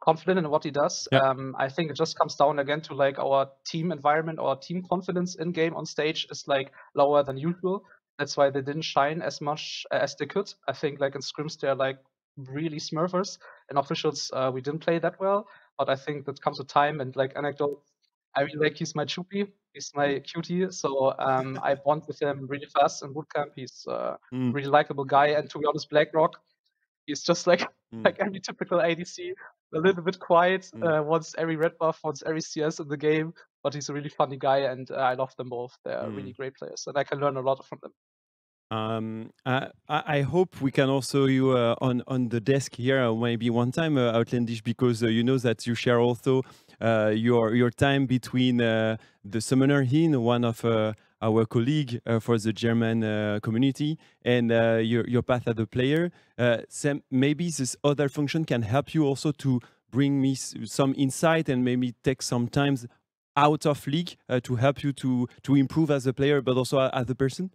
confident in what he does. Yeah. I think it just comes down again to like our team environment, our team confidence in game on stage is like lower than usual. That's why they didn't shine as much as they could. I think like in scrims they're like really smurfers. In officials we didn't play that well, but I think that comes with time and like anecdote. I really like he's my choopy, he's my cutie, so I bond with him really fast in bootcamp. He's a really likable guy, and to be honest, Blackrock, he's just like every typical ADC, a little bit quiet, wants every red buff, wants every CS in the game, but he's a really funny guy, and I love them both. They're really great players, and I can learn a lot from them. I hope we can also you on the desk here maybe one time, Outlandish, because you know that you share also your time between the Summoner Hin, one of our colleague for the German community, and your path as a player. Sam, maybe this other function can help you also to bring me some insight and maybe take some time out of league to help you to improve as a player, but also as a person?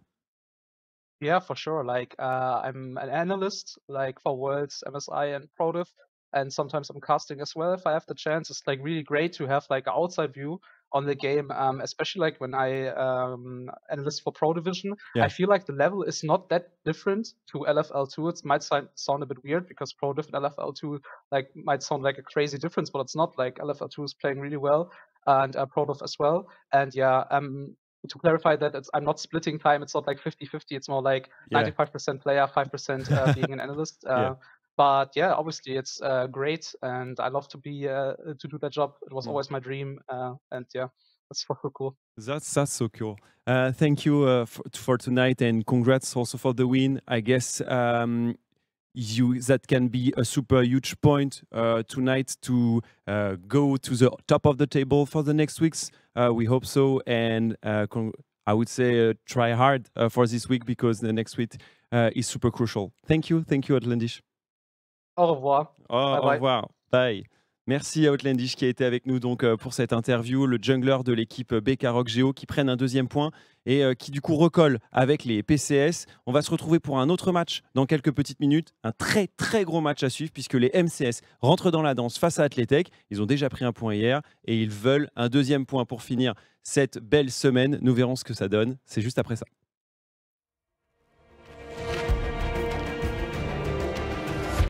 Yeah, for sure. Like, I'm an analyst, like for Worlds, MSI, and ProDiv, and sometimes I'm casting as well if I have the chance. It's like really great to have like an outside view on the game, especially like when I analyst for Pro Division. Yeah. I feel like the level is not that different to LFL2. It might sound a bit weird because Pro Div and LFL2 like might sound like a crazy difference, but it's not. Like LFL2 is playing really well, and Pro Div as well. And yeah, to clarify that I'm not splitting time. It's not like 50-50. It's more like 95% player, 5% being an analyst. But yeah, obviously it's great, and I love to be to do that job. It was always my dream, and yeah, that's so cool. That's so cool. Thank you for tonight, and congrats also for the win. I guess that can be a super huge point tonight to go to the top of the table for the next weeks. We hope so, and I would say try hard for this week because the next week is super crucial. Thank you, Outlandish. Au revoir. Au revoir. Bye. Merci à Outlandish qui a été avec nous donc pour cette interview, le jungler de l'équipe BK Rock Géo qui prennent un deuxième point et qui du coup recolle avec les PCS. On va se retrouver pour un autre match dans quelques petites minutes, un très gros match à suivre puisque les MCS rentrent dans la danse face à Athletech. Ils ont déjà pris un point hier et ils veulent un deuxième point pour finir cette belle semaine. Nous verrons ce que ça donne, c'est juste après ça.